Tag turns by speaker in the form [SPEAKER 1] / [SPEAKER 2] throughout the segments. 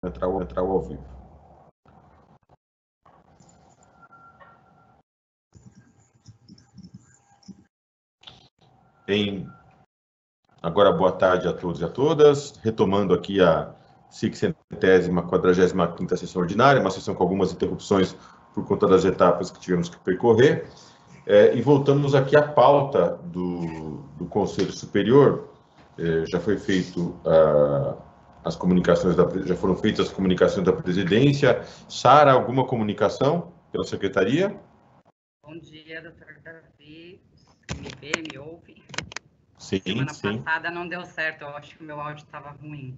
[SPEAKER 1] entrar ao vivo. Agora, boa tarde a todos e a todas. Retomando aqui a 645ª sessão ordinária, uma sessão com algumas interrupções por conta das etapas que tivemos que percorrer. E voltamos aqui à pauta do Conselho Superior. Já foi feito já foram feitas as comunicações da presidência. Sara, alguma comunicação pela secretaria?
[SPEAKER 2] Bom dia, doutor Davi. Me vê, me ouve?
[SPEAKER 1] Sim,
[SPEAKER 2] Semana passada não deu certo, eu acho que o meu áudio estava ruim.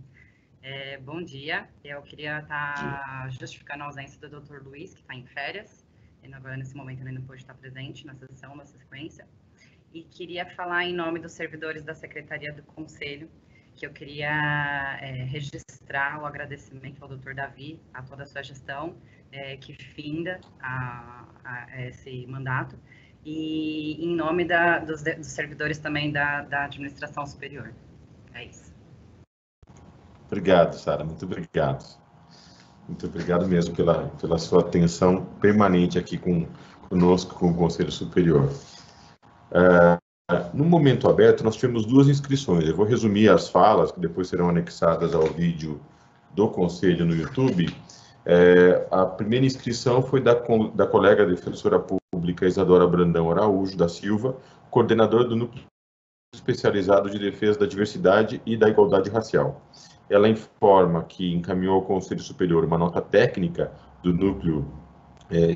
[SPEAKER 2] Bom dia, eu queria estar justificando a ausência do doutor Luiz, que está em férias. Ele agora, nesse momento, ele não pôde estar presente na sessão, na sequência. E queria falar em nome dos servidores da Secretaria do Conselho, que eu queria registrar o agradecimento ao doutor Davi, a toda a sua gestão, que finda a esse mandato, e em nome dos servidores também da administração superior. É isso.
[SPEAKER 1] Obrigado, Sara, muito obrigado. Muito obrigado mesmo pela sua atenção permanente aqui conosco, com o Conselho Superior. No momento aberto, nós tivemos 2 inscrições. Eu vou resumir as falas, que depois serão anexadas ao vídeo do Conselho no YouTube. A primeira inscrição foi da colega defensora pública Isadora Brandão Araújo da Silva, coordenadora do Núcleo Especializado de Defesa da Diversidade e da Igualdade Racial. Ela informa que encaminhou ao Conselho Superior uma nota técnica do Núcleo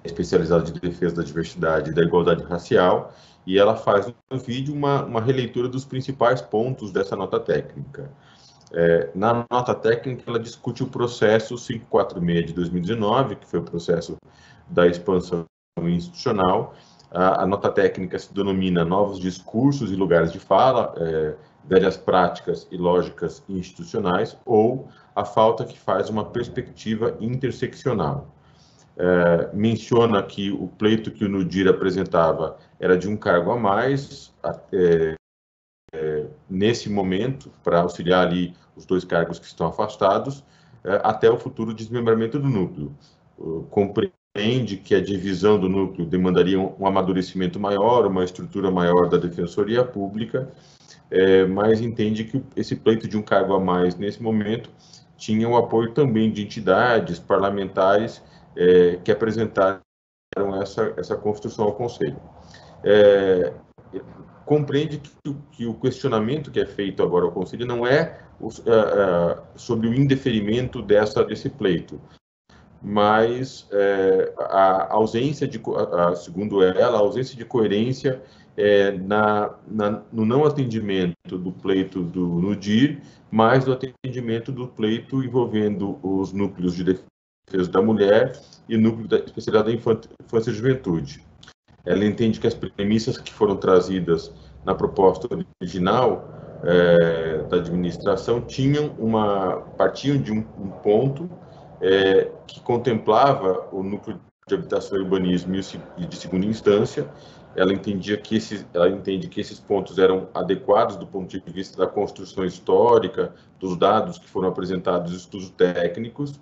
[SPEAKER 1] Especializado de Defesa da Diversidade e da Igualdade Racial, e ela faz no vídeo uma releitura dos principais pontos dessa nota técnica. Na nota técnica, ela discute o processo 546 de 2019, que foi o processo da expansão institucional. A nota técnica se denomina Novos Discursos e Lugares de Fala, Velhas Práticas e Lógicas Institucionais, ou a falta que faz uma perspectiva interseccional. Menciona que o pleito que o NUDIR apresentava era de um cargo a mais, nesse momento, para auxiliar ali os 2 cargos que estão afastados, até o futuro desmembramento do núcleo. Compreende que a divisão do núcleo demandaria um amadurecimento maior, uma estrutura maior da Defensoria Pública, mas entende que esse pleito de um cargo a mais, nesse momento, tinha o apoio também de entidades parlamentares que apresentaram essa construção ao Conselho. Compreende que o questionamento que é feito agora ao Conselho não é sobre o indeferimento desse pleito, mas a ausência segundo ela, a ausência de coerência no não atendimento do pleito do NUDIR, mas do atendimento do pleito envolvendo os núcleos de defesa da mulher e o núcleo especializado da infância e juventude. Ela entende que as premissas que foram trazidas na proposta original da administração partiam de um ponto que contemplava o núcleo de habitação e urbanismo e de segunda instância. Ela entende que esses pontos eram adequados do ponto de vista da construção histórica, dos dados que foram apresentados, estudos técnicos,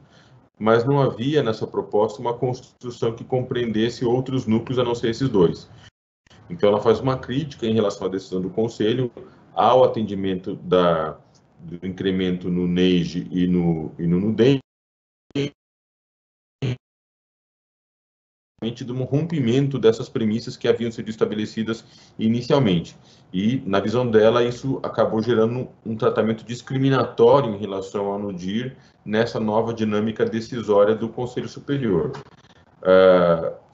[SPEAKER 1] mas não havia nessa proposta uma construção que compreendesse outros núcleos a não ser esses 2. Então, ela faz uma crítica em relação à decisão do Conselho ao atendimento do incremento no NEIJ e no NUDEM, do rompimento dessas premissas que haviam sido estabelecidas inicialmente. E, na visão dela, isso acabou gerando um tratamento discriminatório em relação ao NUDIR nessa nova dinâmica decisória do Conselho Superior.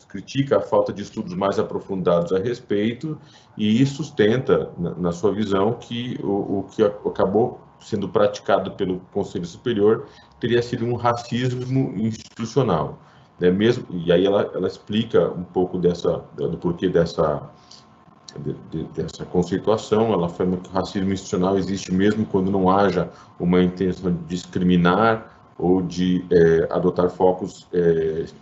[SPEAKER 1] Critica a falta de estudos mais aprofundados a respeito e sustenta, na sua visão, que o que acabou sendo praticado pelo Conselho Superior teria sido um racismo institucional. E aí ela explica um pouco do porquê dessa conceituação. Ela afirma que o racismo institucional existe mesmo quando não haja uma intenção de discriminar ou de adotar focos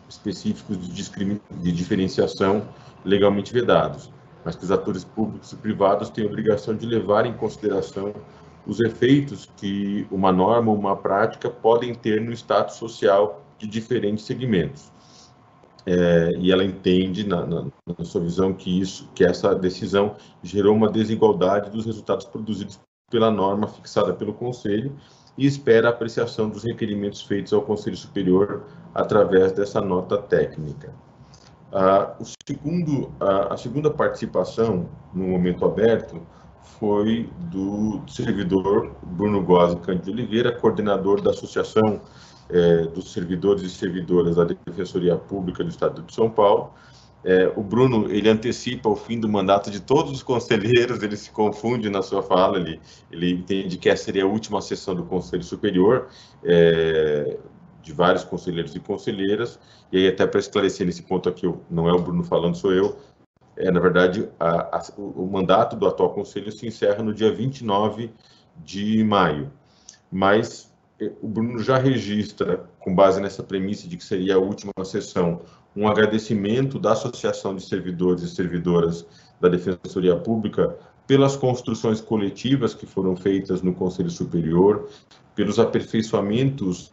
[SPEAKER 1] específicos de diferenciação legalmente vedados, mas que os atores públicos e privados têm a obrigação de levar em consideração os efeitos que uma norma ou uma prática podem ter no status social de diferentes segmentos. E ela entende, na sua visão, que essa decisão gerou uma desigualdade dos resultados produzidos pela norma fixada pelo Conselho e espera a apreciação dos requerimentos feitos ao Conselho Superior através dessa nota técnica. A segunda participação no momento aberto foi do servidor Bruno Gozzi Cândido Oliveira, coordenador da Associação dos Servidores e Servidoras da Defensoria Pública do Estado de São Paulo. O Bruno, ele antecipa o fim do mandato de todos os conselheiros, ele se confunde na sua fala, ele entende que essa seria a última sessão do Conselho Superior, de vários conselheiros e conselheiras, e aí até para esclarecer nesse ponto aqui, não é o Bruno falando, sou eu, na verdade, o mandato do atual conselho se encerra no dia 29 de maio, mas o Bruno já registra, com base nessa premissa de que seria a última sessão, um agradecimento da Associação de Servidores e Servidoras da Defensoria Pública pelas construções coletivas que foram feitas no Conselho Superior, pelos aperfeiçoamentos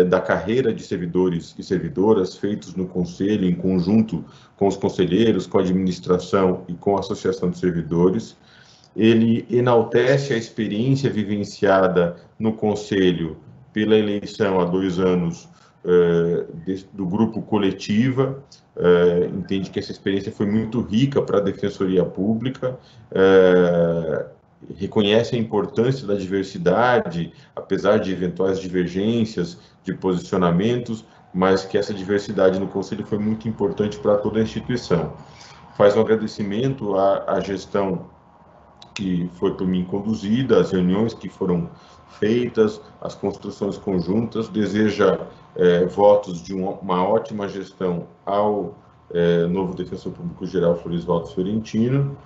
[SPEAKER 1] da carreira de servidores e servidoras feitos no Conselho, em conjunto com os conselheiros, com a administração e com a Associação de Servidores. Ele enaltece a experiência vivenciada no Conselho pela eleição há 2 anos do grupo Coletiva, entende que essa experiência foi muito rica para a Defensoria Pública, reconhece a importância da diversidade, apesar de eventuais divergências de posicionamentos, mas que essa diversidade no Conselho foi muito importante para toda a instituição. Faz um agradecimento à gestão que foi por mim conduzida, as reuniões que foram feitas, as construções conjuntas, deseja votos de uma ótima gestão ao novo Defensor Público-Geral, Florisvaldo Fiorentino,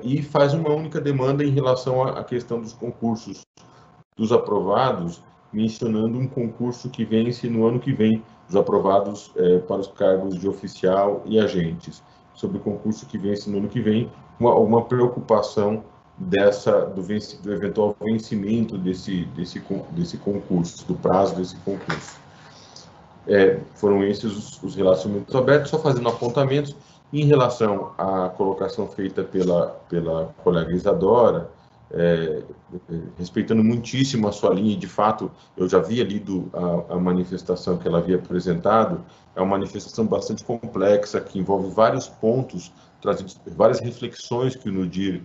[SPEAKER 1] e faz uma única demanda em relação à questão dos concursos dos aprovados, mencionando um concurso que vence no ano que vem, os aprovados para os cargos de oficial e agentes. Sobre o concurso que vence no ano que vem, uma preocupação do eventual vencimento desse concurso, do prazo desse concurso. Foram esses os relacionamentos abertos, só fazendo apontamentos em relação à colocação feita pela colega Isadora, respeitando muitíssimo a sua linha, e de fato eu já havia lido a manifestação que ela havia apresentado. É uma manifestação bastante complexa, que envolve vários pontos, trazidos, várias reflexões que o NUDIR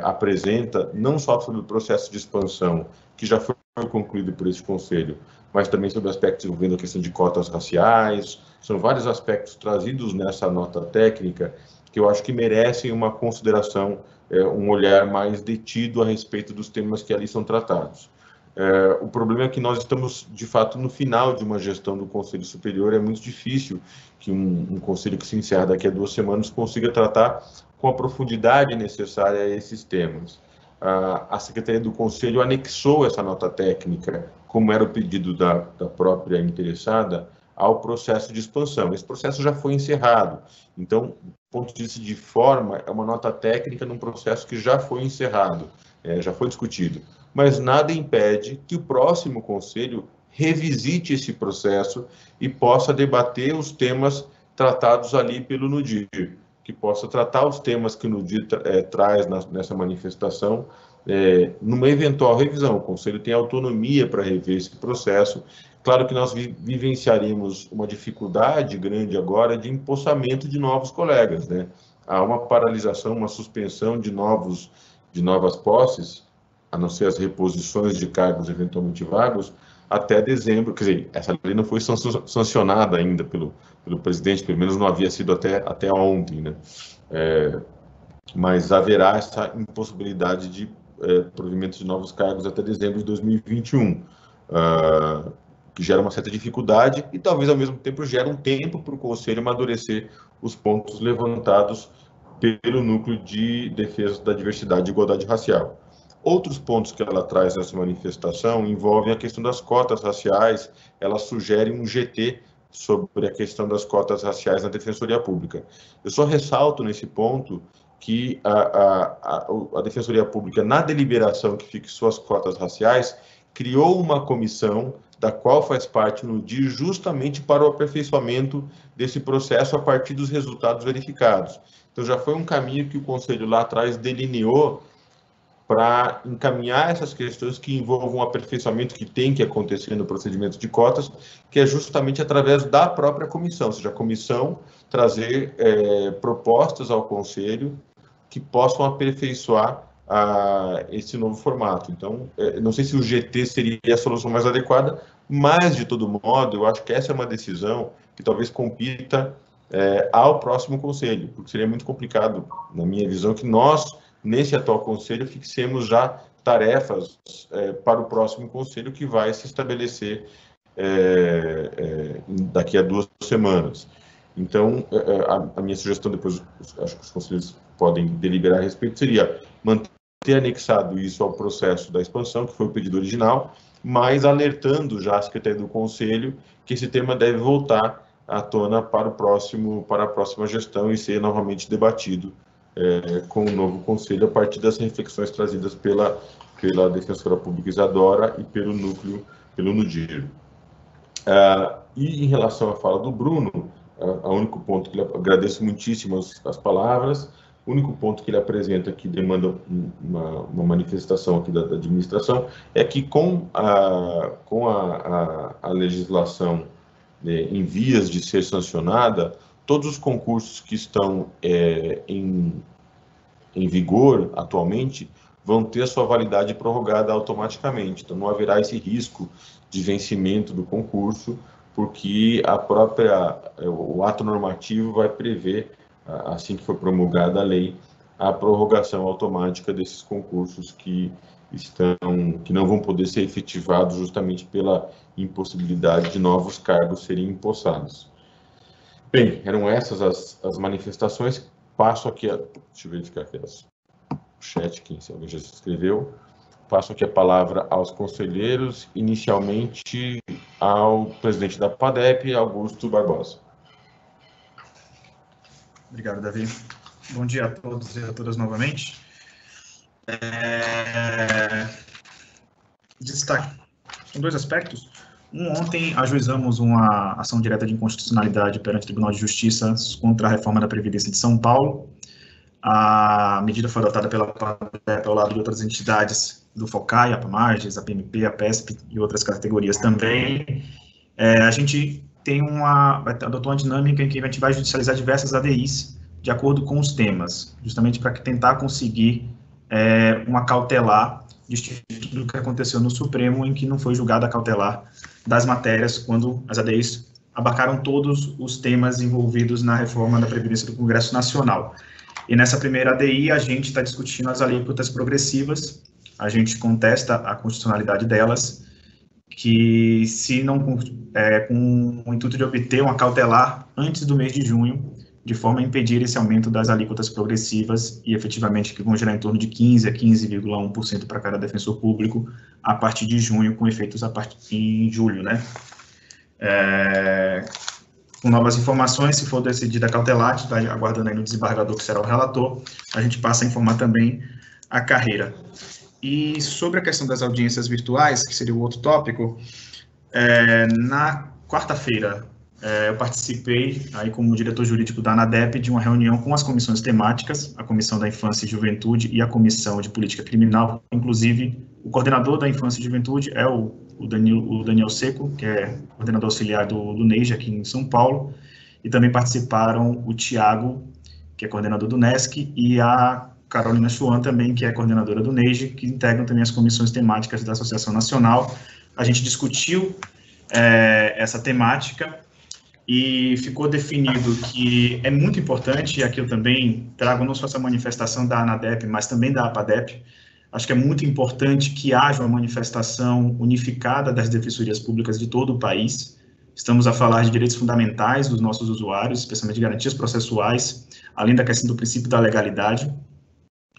[SPEAKER 1] apresenta, não só sobre o processo de expansão, que já foi concluído por esse Conselho, mas também sobre aspectos envolvendo a questão de cotas raciais. São vários aspectos trazidos nessa nota técnica que eu acho que merecem uma consideração, um olhar mais detido a respeito dos temas que ali são tratados. O problema é que nós estamos, de fato, no final de uma gestão do Conselho Superior. É muito difícil que um conselho que se encerra daqui a 2 semanas consiga tratar com a profundidade necessária a esses temas. A Secretaria do Conselho anexou essa nota técnica, como era o pedido da própria interessada, ao processo de expansão. Esse processo já foi encerrado. Então, do ponto de vista de forma, é uma nota técnica num processo que já foi encerrado, já foi discutido. Mas nada impede que o próximo Conselho revisite esse processo e possa debater os temas tratados ali pelo NUDIR, que possa tratar os temas que o NUDIR traz nessa manifestação, numa eventual revisão. O Conselho tem autonomia para rever esse processo. Claro que nós vivenciaremos uma dificuldade grande agora de empossamento de novos colegas, né? Há uma paralisação, uma suspensão de novas posses, a não ser as reposições de cargos eventualmente vagos, até dezembro. Quer dizer, essa lei não foi sancionada ainda pelo presidente, pelo menos não havia sido até ontem, né? Mas haverá essa impossibilidade de provimento de novos cargos até dezembro de 2021, que gera uma certa dificuldade e talvez ao mesmo tempo gera um tempo para o Conselho amadurecer os pontos levantados pelo Núcleo de Defesa da Diversidade e Igualdade Racial. Outros pontos que ela traz nessa manifestação envolvem a questão das cotas raciais. Ela sugere um GT sobre a questão das cotas raciais na Defensoria Pública. Eu só ressalto nesse ponto que a Defensoria Pública, na deliberação que fixou as cotas raciais, criou uma comissão da qual faz parte no DIR justamente para o aperfeiçoamento desse processo a partir dos resultados verificados. Então, já foi um caminho que o Conselho lá atrás delineou para encaminhar essas questões que envolvam um aperfeiçoamento que tem que acontecer no procedimento de cotas, que é justamente através da própria comissão, ou seja, a comissão trazer propostas ao Conselho que possam aperfeiçoar esse novo formato. Então, não sei se o GT seria a solução mais adequada, mas, de todo modo, eu acho que essa é uma decisão que talvez compita ao próximo Conselho, porque seria muito complicado, na minha visão, que nós, nesse atual Conselho, fixemos já tarefas para o próximo Conselho, que vai se estabelecer daqui a 2 semanas. Então, a minha sugestão, depois acho que os conselheiros podem deliberar a respeito, seria manter anexado isso ao processo da expansão, que foi o pedido original, mas alertando já a Secretaria do Conselho que esse tema deve voltar à tona para a próxima gestão e ser novamente debatido com o novo Conselho, a partir das reflexões trazidas pela Defensora Pública Isadora e pelo núcleo, pelo NUDIR. E em relação à fala do Bruno, o único ponto que ele agradeço muitíssimo as palavras, o único ponto que ele apresenta que demanda uma manifestação aqui da administração é que com a legislação em vias de ser sancionada, todos os concursos que estão em vigor atualmente vão ter a sua validade prorrogada automaticamente. Então, não haverá esse risco de vencimento do concurso, porque o ato normativo vai prever, assim que for promulgada a lei, a prorrogação automática desses concursos que não vão poder ser efetivados justamente pela impossibilidade de novos cargos serem empossados. Bem, eram essas as manifestações. Passo aqui deixa eu verificar aqui o chat, se alguém já se inscreveu. Passo aqui a palavra aos conselheiros, inicialmente ao presidente da PADEP, Augusto Barbosa.
[SPEAKER 3] Obrigado, Davi. Bom dia a todos e a todas novamente. Destaque. São 2 aspectos. Ontem ajuizamos uma ação direta de inconstitucionalidade perante o Tribunal de Justiça contra a reforma da Previdência de São Paulo. A medida foi adotada pela PADEP ao lado de outras entidades do FOCAI, a PAMARGES, a PMP, a PESP e outras categorias também. A gente adotou uma dinâmica em que a gente vai judicializar diversas ADIs de acordo com os temas, justamente para tentar conseguir uma cautelar distinto do que aconteceu no Supremo, em que não foi julgada a cautelar das matérias, quando as ADIs abarcaram todos os temas envolvidos na reforma da Previdência do Congresso Nacional. E nessa primeira ADI, a gente está discutindo as alíquotas progressivas, a gente contesta a constitucionalidade delas, que se não com o intuito de obter uma cautelar antes do mês de junho, de forma a impedir esse aumento das alíquotas progressivas e efetivamente que vão gerar em torno de 15% a 15,1% para cada defensor público a partir de junho, com efeitos em julho, né? Com novas informações, se for decidida a cautelar, a gente está aguardando aí no desembargador, que será o relator, a gente passa a informar também a carreira. E sobre a questão das audiências virtuais, que seria o outro tópico, na quarta-feira, eu participei, aí como diretor jurídico da ANADEP, de uma reunião com as comissões temáticas, a Comissão da Infância e Juventude e a Comissão de Política Criminal. Inclusive, o coordenador da Infância e Juventude é o Daniel Seco, que é coordenador auxiliar do NEIJ aqui em São Paulo, e também participaram o Tiago, que é coordenador do NESC, e a Carolina Chuan também, que é coordenadora do NEIJ, que integram também as comissões temáticas da Associação Nacional. A gente discutiu essa temática, e ficou definido que é muito importante, e aqui eu também trago não só essa manifestação da ANADEP, mas também da APADEP, acho que é muito importante que haja uma manifestação unificada das defensorias públicas de todo o país. Estamos a falar de direitos fundamentais dos nossos usuários, especialmente garantias processuais, além da questão do princípio da legalidade,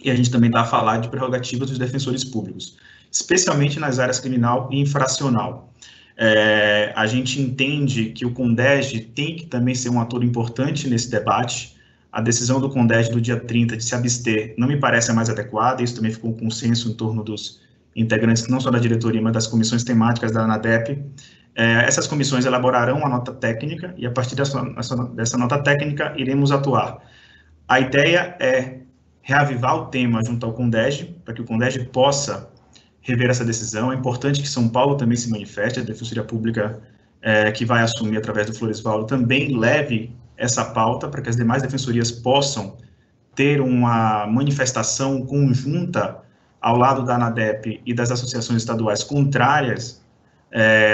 [SPEAKER 3] e a gente também está a falar de prerrogativas dos defensores públicos, especialmente nas áreas criminal e infracional. A gente entende que o CONDEG tem que também ser um ator importante nesse debate. a decisão do CONDEG do dia 30 de se abster não me parece a mais adequada, isso também ficou um consenso em torno dos integrantes, não só da diretoria, mas das comissões temáticas da ANADEP. Essas comissões elaborarão uma nota técnica e, a partir dessa nota técnica, iremos atuar. A ideia é reavivar o tema junto ao CONDEG, para que o CONDEG possa rever essa decisão. É importante que São Paulo também se manifeste, a Defensoria Pública que vai assumir através do Floresvaldo também leve essa pauta para que as demais defensorias possam ter uma manifestação conjunta ao lado da ANADEP e das associações estaduais contrárias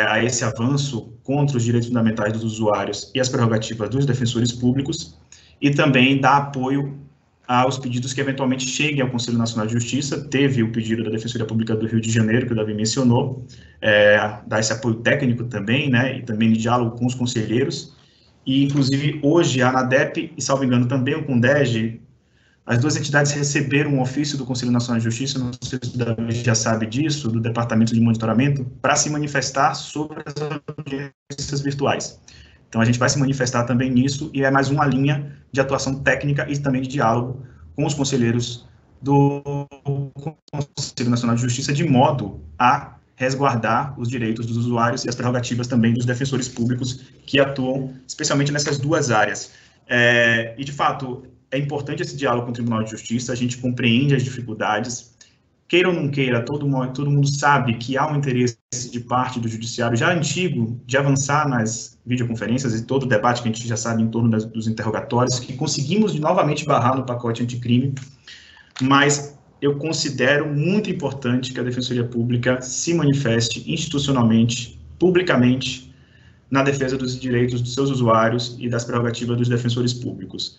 [SPEAKER 3] a esse avanço contra os direitos fundamentais dos usuários e as prerrogativas dos defensores públicos, e também dar apoio aos pedidos que eventualmente cheguem ao Conselho Nacional de Justiça. Teve o pedido da Defensoria Pública do Rio de Janeiro, que o Davi mencionou, dar esse apoio técnico também, né, e também de diálogo com os conselheiros. E, inclusive, hoje, a ANADEP e, salvo engano, também o CONDEG, as duas entidades receberam um ofício do Conselho Nacional de Justiça, não sei se o Davi já sabe disso, do Departamento de Monitoramento, para se manifestar sobre as audiências virtuais. Então, a gente vai se manifestar também nisso, e é mais uma linha de atuação técnica e também de diálogo com os conselheiros do Conselho Nacional de Justiça, de modo a resguardar os direitos dos usuários e as prerrogativas também dos defensores públicos que atuam especialmente nessas duas áreas. E, de fato, é importante esse diálogo com o Tribunal de Justiça, a gente compreende as dificuldades, queira ou não queira, todo mundo sabe que há um interesse de parte do judiciário já antigo de avançar nas videoconferências e todo o debate que a gente já sabe em torno dos interrogatórios, que conseguimos novamente barrar no pacote anticrime, mas eu considero muito importante que a Defensoria Pública se manifeste institucionalmente, publicamente, na defesa dos direitos dos seus usuários e das prerrogativas dos defensores públicos.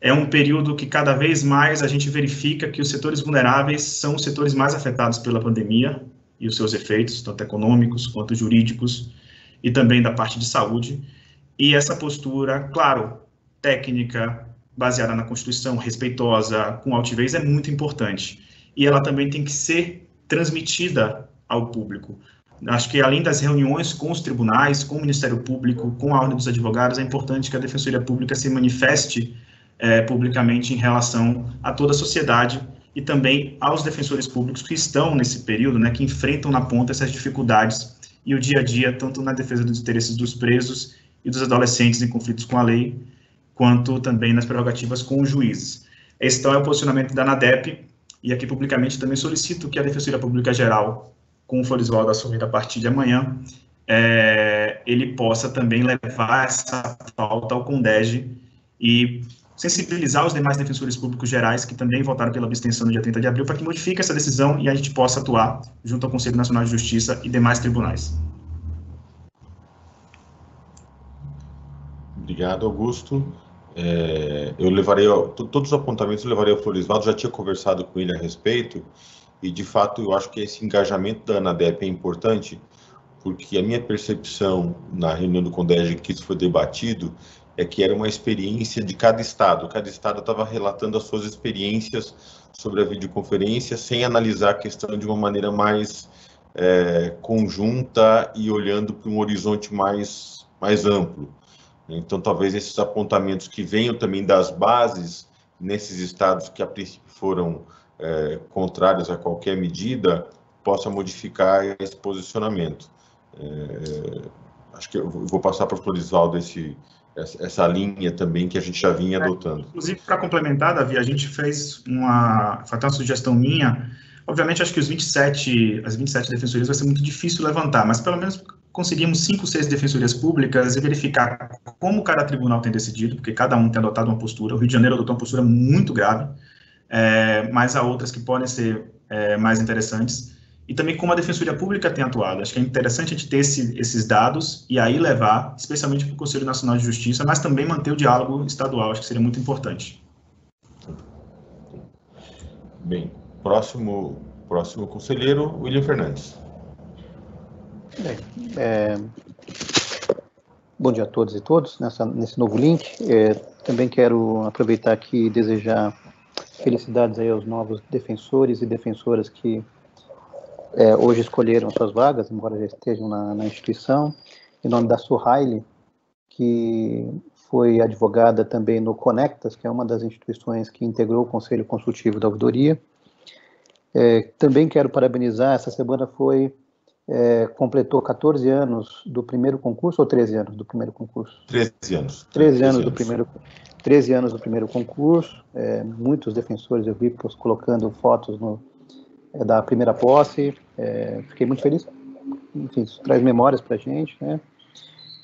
[SPEAKER 3] É um período que cada vez mais a gente verifica que os setores vulneráveis são os setores mais afetados pela pandemia e os seus efeitos, tanto econômicos quanto jurídicos, e também da parte de saúde. E essa postura, claro, técnica, baseada na Constituição, respeitosa, com altivez, é muito importante. E ela também tem que ser transmitida ao público. Acho que, além das reuniões com os tribunais, com o Ministério Público, com a Ordem dos Advogados, é importante que a Defensoria Pública se manifeste publicamente em relação a toda a sociedade e também aos defensores públicos que estão nesse período, né, que enfrentam na ponta essas dificuldades e o dia a dia, tanto na defesa dos interesses dos presos e dos adolescentes em conflitos com a lei, quanto também nas prerrogativas com os juízes. Esse, então, é o posicionamento da ANADEP, e aqui publicamente também solicito que a Defensoria Pública Geral, com o Floresvaldo assumido a partir de amanhã, ele possa também levar essa pauta ao CONDEG e sensibilizar os demais defensores públicos gerais que também votaram pela abstenção no dia 30 de abril, para que modifique essa decisão e a gente possa atuar junto ao Conselho Nacional de Justiça e demais tribunais.
[SPEAKER 1] Obrigado, Augusto. Eu levarei, todos os apontamentos eu levarei ao Floresvaldo, já tinha conversado com ele a respeito, e de fato eu acho que esse engajamento da ANADEP é importante, porque a minha percepção na reunião do CONDEG que isso foi debatido é que era uma experiência de cada estado estava relatando as suas experiências sobre a videoconferência, sem analisar a questão de uma maneira mais conjunta e olhando para um horizonte mais amplo. Então, talvez esses apontamentos que venham também das bases nesses estados que a princípio foram contrários a qualquer medida, possa modificar esse posicionamento. Acho que eu vou passar para o Floresvaldo essa linha também que a gente já vinha adotando.
[SPEAKER 3] Inclusive, para complementar, Davi, a gente fez foi uma sugestão minha. Obviamente, acho que as 27 defensorias vai ser muito difícil levantar, mas pelo menos conseguimos 5, 6 defensorias públicas e verificar como cada tribunal tem decidido, porque cada um tem adotado uma postura. O Rio de Janeiro adotou uma postura muito grave, mas há outras que podem ser mais interessantes. E também como a Defensoria Pública tem atuado. Acho que é interessante a gente ter esses dados e aí levar, especialmente para o Conselho Nacional de Justiça, mas também manter o diálogo estadual. Acho que seria muito importante.
[SPEAKER 1] Bem, próximo conselheiro, William Fernandes.
[SPEAKER 4] Bom dia a todos e todas, nesse novo link. Também quero aproveitar aqui e desejar felicidades aí aos novos defensores e defensoras que hoje escolheram suas vagas, embora já estejam na instituição, em nome da Suhaili, que foi advogada também no Conectas, que é uma das instituições que integrou o Conselho Consultivo da Ouvidoria. Também quero parabenizar, essa semana completou 14 anos do primeiro concurso, ou 13 anos do primeiro concurso?
[SPEAKER 1] 13 anos.
[SPEAKER 4] 13 anos do primeiro concurso, muitos defensores eu vi colocando fotos da primeira posse, fiquei muito feliz, enfim, isso traz memórias para a gente, né?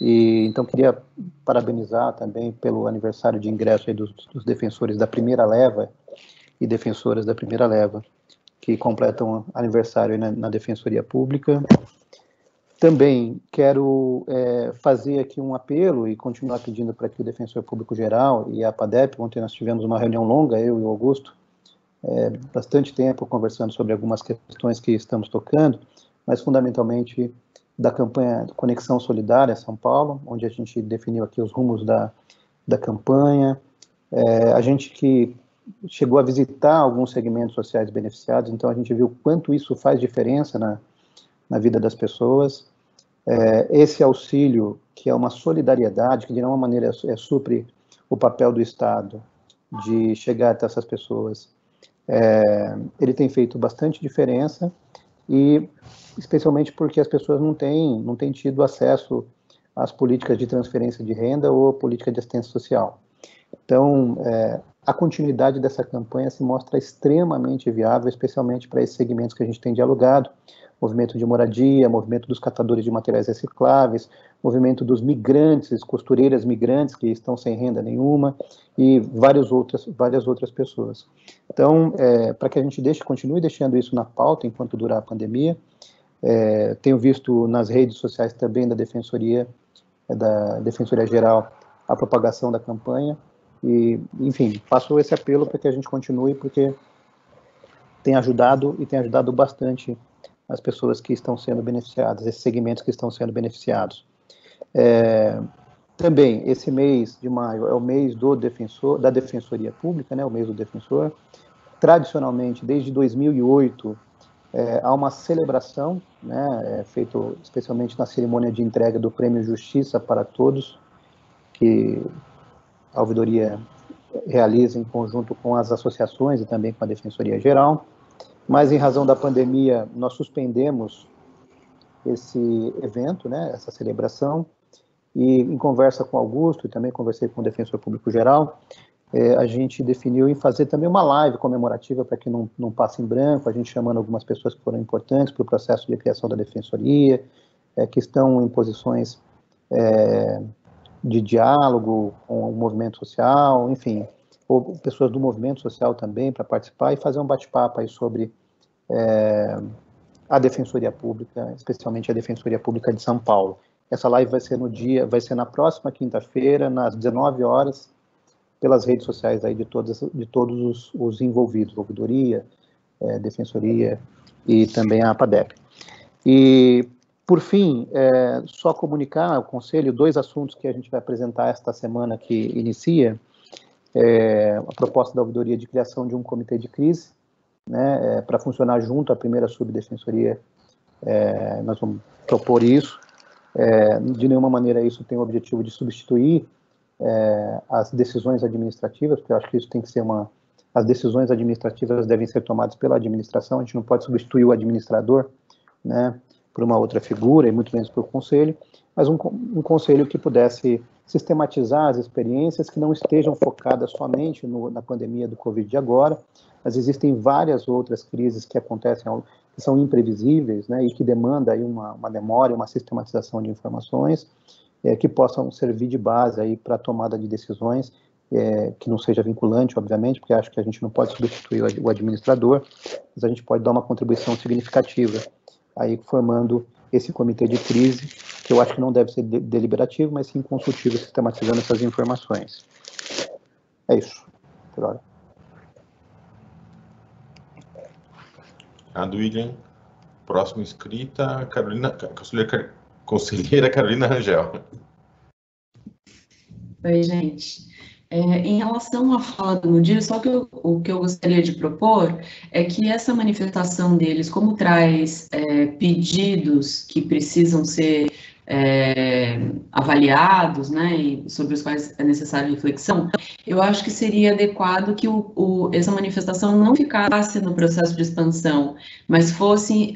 [SPEAKER 4] E então queria parabenizar também pelo aniversário de ingresso aí dos defensores da primeira leva e defensoras da primeira leva, que completam aniversário aí na Defensoria Pública. Também quero fazer aqui um apelo e continuar pedindo para que o Defensor Público Geral e a APADEP, ontem nós tivemos uma reunião longa, eu e o Augusto, bastante tempo conversando sobre algumas questões que estamos tocando, mas fundamentalmente da campanha Conexão Solidária São Paulo, onde a gente definiu aqui os rumos da campanha, a gente que chegou a visitar alguns segmentos sociais beneficiados, então a gente viu quanto isso faz diferença na vida das pessoas. Esse auxílio, que é uma solidariedade, que de alguma maneira supre o papel do Estado de chegar até essas pessoas, ele tem feito bastante diferença, e especialmente porque as pessoas não têm tido acesso às políticas de transferência de renda ou política de assistência social. Então, a continuidade dessa campanha se mostra extremamente viável, especialmente para esses segmentos que a gente tem dialogado, movimento de moradia, movimento dos catadores de materiais recicláveis, movimento dos migrantes, costureiras migrantes que estão sem renda nenhuma, e várias outras pessoas. Então, para que a gente continue deixando isso na pauta enquanto durar a pandemia, tenho visto nas redes sociais também da Defensoria Geral a propagação da campanha, e, enfim, faço esse apelo para que a gente continue, porque tem ajudado bastante as pessoas que estão sendo beneficiadas, esses segmentos que estão sendo beneficiados. Também, esse mês de maio é o mês da Defensoria Pública, né, o mês do defensor. Tradicionalmente, desde 2008, há uma celebração, né, feito especialmente na cerimônia de entrega do Prêmio Justiça para Todos, que a ouvidoria realiza em conjunto com as associações e também com a Defensoria Geral, mas em razão da pandemia nós suspendemos esse evento, né, essa celebração, e em conversa com o Augusto e também conversei com o Defensor Público Geral, a gente definiu em fazer também uma live comemorativa para que não passe em branco, a gente chamando algumas pessoas que foram importantes para o processo de criação da Defensoria, que estão em posições de diálogo com o movimento social, enfim, ou pessoas do movimento social também para participar e fazer um bate-papo aí sobre a Defensoria Pública, especialmente a Defensoria Pública de São Paulo. Essa live vai ser na próxima quinta-feira, nas 19 horas, pelas redes sociais aí de todos os envolvidos, ouvidoria, Defensoria e também a APADEP. E, por fim, só comunicar ao Conselho 2 assuntos que a gente vai apresentar esta semana que inicia, a proposta da ouvidoria de criação de um comitê de crise, né, para funcionar junto à primeira subdefensoria, nós vamos propor isso. De nenhuma maneira isso tem o objetivo de substituir as decisões administrativas, porque eu acho que isso tem que ser as decisões administrativas devem ser tomadas pela administração, a gente não pode substituir o administrador, né, por uma outra figura, e muito menos por conselho, mas um conselho que pudesse sistematizar as experiências que não estejam focadas somente na pandemia do Covid de agora, mas existem várias outras crises que acontecem, que são imprevisíveis, né, e que demandam aí uma memória, uma sistematização de informações, que possam servir de base aí para a tomada de decisões, que não seja vinculante, obviamente, porque acho que a gente não pode substituir o administrador, mas a gente pode dar uma contribuição significativa, aí formando esse comitê de crise, que eu acho que não deve ser deliberativo, mas sim consultivo, sistematizando essas informações. É isso, por hora.
[SPEAKER 1] William. Próximo inscrita, conselheira Carolina Rangel.
[SPEAKER 5] Oi, gente. Em relação à fala do Mudir, só que o que eu gostaria de propor é que essa manifestação deles, como traz pedidos que precisam ser avaliados, né, e sobre os quais é necessária reflexão, eu acho que seria adequado que essa manifestação não ficasse no processo de expansão, mas fosse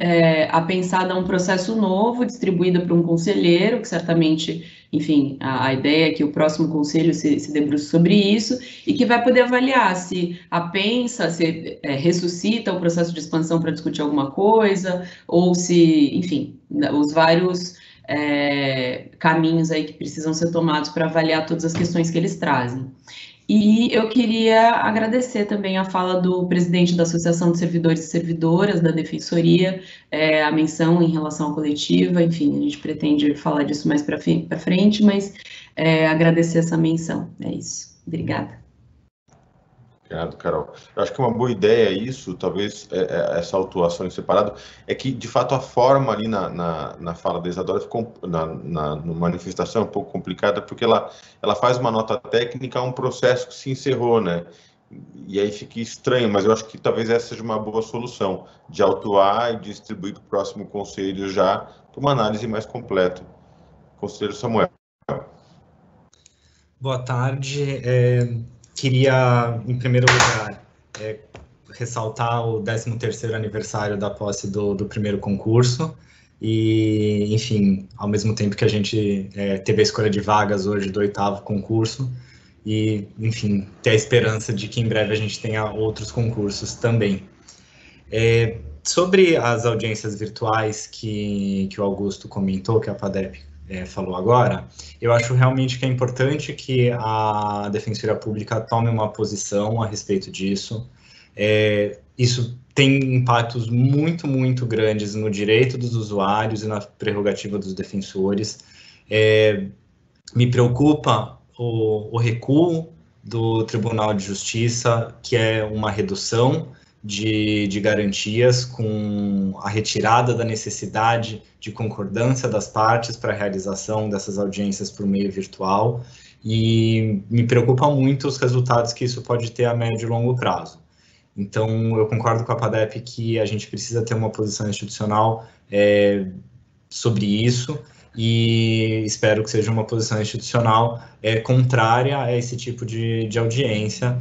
[SPEAKER 5] apensada a um processo novo, distribuída para um conselheiro, que certamente, enfim, a ideia é que o próximo conselho se debruce sobre isso, e que vai poder avaliar se apensa, se ressuscita o processo de expansão para discutir alguma coisa, ou se, enfim, os vários caminhos aí que precisam ser tomados para avaliar todas as questões que eles trazem. E eu queria agradecer também a fala do presidente da Associação de Servidores e Servidoras da Defensoria, a menção em relação à coletiva, enfim, a gente pretende falar disso mais para frente, mas agradecer essa menção, é isso. Obrigada.
[SPEAKER 1] Obrigado, Carol. Eu acho que uma boa ideia isso, talvez essa autuação em separado, é que, de fato, a forma ali na fala da Isadora ficou, na manifestação, um pouco complicada, porque ela faz uma nota técnica a um processo que se encerrou, né? E aí fica estranho, mas eu acho que talvez essa seja uma boa solução, de autuar e distribuir para o próximo conselho já, para uma análise mais completa. Conselheiro Samuel.
[SPEAKER 6] Boa tarde. Queria, em primeiro lugar, ressaltar o 13º aniversário da posse do primeiro concurso e, enfim, ao mesmo tempo que a gente teve a escolha de vagas hoje do 8º concurso e, enfim, ter a esperança de que em breve a gente tenha outros concursos também. Sobre as audiências virtuais que o Augusto comentou, que a PADEP falou agora, eu acho realmente que é importante que a Defensoria Pública tome uma posição a respeito disso. Isso tem impactos muito, muito grandes no direito dos usuários e na prerrogativa dos defensores. Me preocupa o recuo do Tribunal de Justiça, que é uma redução de garantias, com a retirada da necessidade de concordância das partes para a realização dessas audiências por meio virtual, e me preocupa muito os resultados que isso pode ter a médio e longo prazo. Então, eu concordo com a PADEP que a gente precisa ter uma posição institucional sobre isso, e espero que seja uma posição institucional contrária a esse tipo de audiência.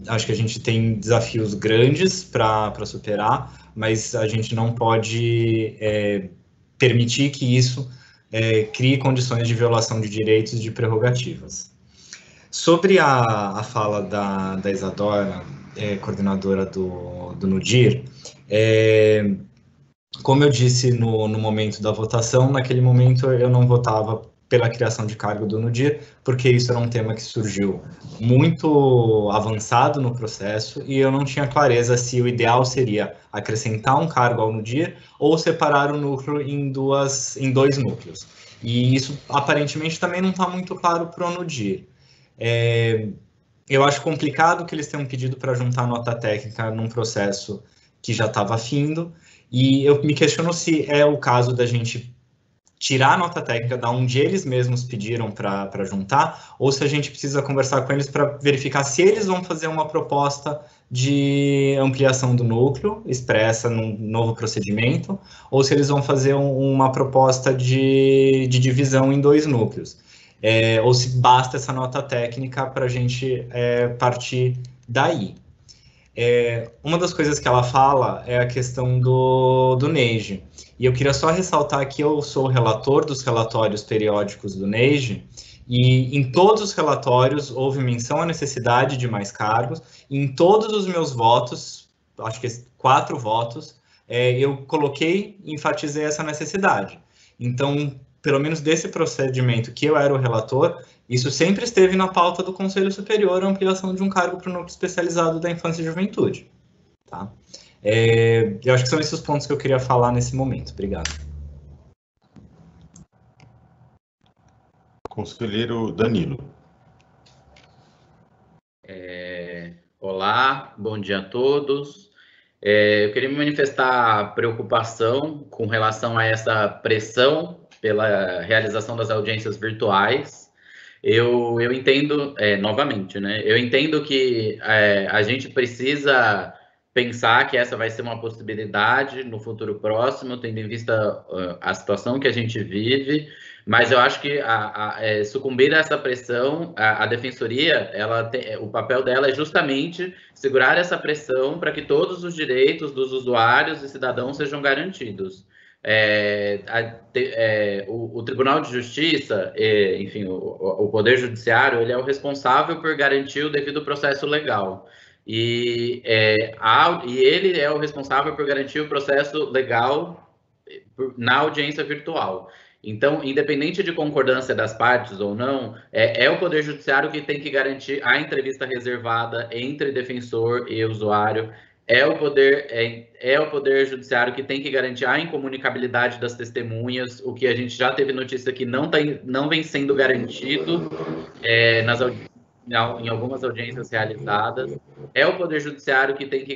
[SPEAKER 6] Acho que a gente tem desafios grandes para superar, mas a gente não pode permitir que isso crie condições de violação de direitos e de prerrogativas. Sobre a fala da Isadora, coordenadora do NUDIR, como eu disse no momento da votação, naquele momento eu não votava pela criação de cargo do NUDIR, porque isso era um tema que surgiu muito avançado no processo e eu não tinha clareza se o ideal seria acrescentar um cargo ao NUDIR ou separar o núcleo em dois núcleos. E isso aparentemente também não está muito claro para o NUDIR. Eu acho complicado que eles tenham pedido para juntar nota técnica num processo que já estava findo, e eu me questiono se é o caso da gente tirar a nota técnica da onde eles mesmos pediram para juntar, ou se a gente precisa conversar com eles para verificar se eles vão fazer uma proposta de ampliação do núcleo, expressa num novo procedimento, ou se eles vão fazer uma proposta de divisão em dois núcleos. Ou se basta essa nota técnica para a gente partir daí. Uma das coisas que ela fala é a questão do NEIGE, e eu queria só ressaltar que eu sou o relator dos relatórios periódicos do NEIGE, e em todos os relatórios houve menção à necessidade de mais cargos, e em todos os meus votos, acho que 4 votos, eu coloquei e enfatizei essa necessidade. Então, pelo menos desse procedimento que eu era o relator, isso sempre esteve na pauta do Conselho Superior, a ampliação de um cargo para o núcleo especializado da infância e juventude. Tá? Eu acho que são esses os pontos que eu queria falar nesse momento. Obrigado.
[SPEAKER 1] Conselheiro Danilo.
[SPEAKER 7] Olá, bom dia a todos. Eu queria me manifestar preocupação com relação a essa pressão pela realização das audiências virtuais. Eu entendo, novamente, né? Eu entendo que a gente precisa pensar que essa vai ser uma possibilidade no futuro próximo, tendo em vista a situação que a gente vive, mas eu acho que sucumbir a essa pressão, a defensoria, o papel dela é justamente segurar essa pressão para que todos os direitos dos usuários e cidadãos sejam garantidos. O Tribunal de Justiça, enfim, o Poder Judiciário, ele é o responsável por garantir o devido processo legal. E ele é o responsável por garantir o processo legal na audiência virtual. Então, independente de concordância das partes ou não, é o Poder Judiciário que tem que garantir a entrevista reservada entre defensor e usuário, é o Poder Judiciário que tem que garantir a incomunicabilidade das testemunhas, o que a gente já teve notícia que não vem sendo garantido em algumas audiências realizadas. É o Poder Judiciário que tem que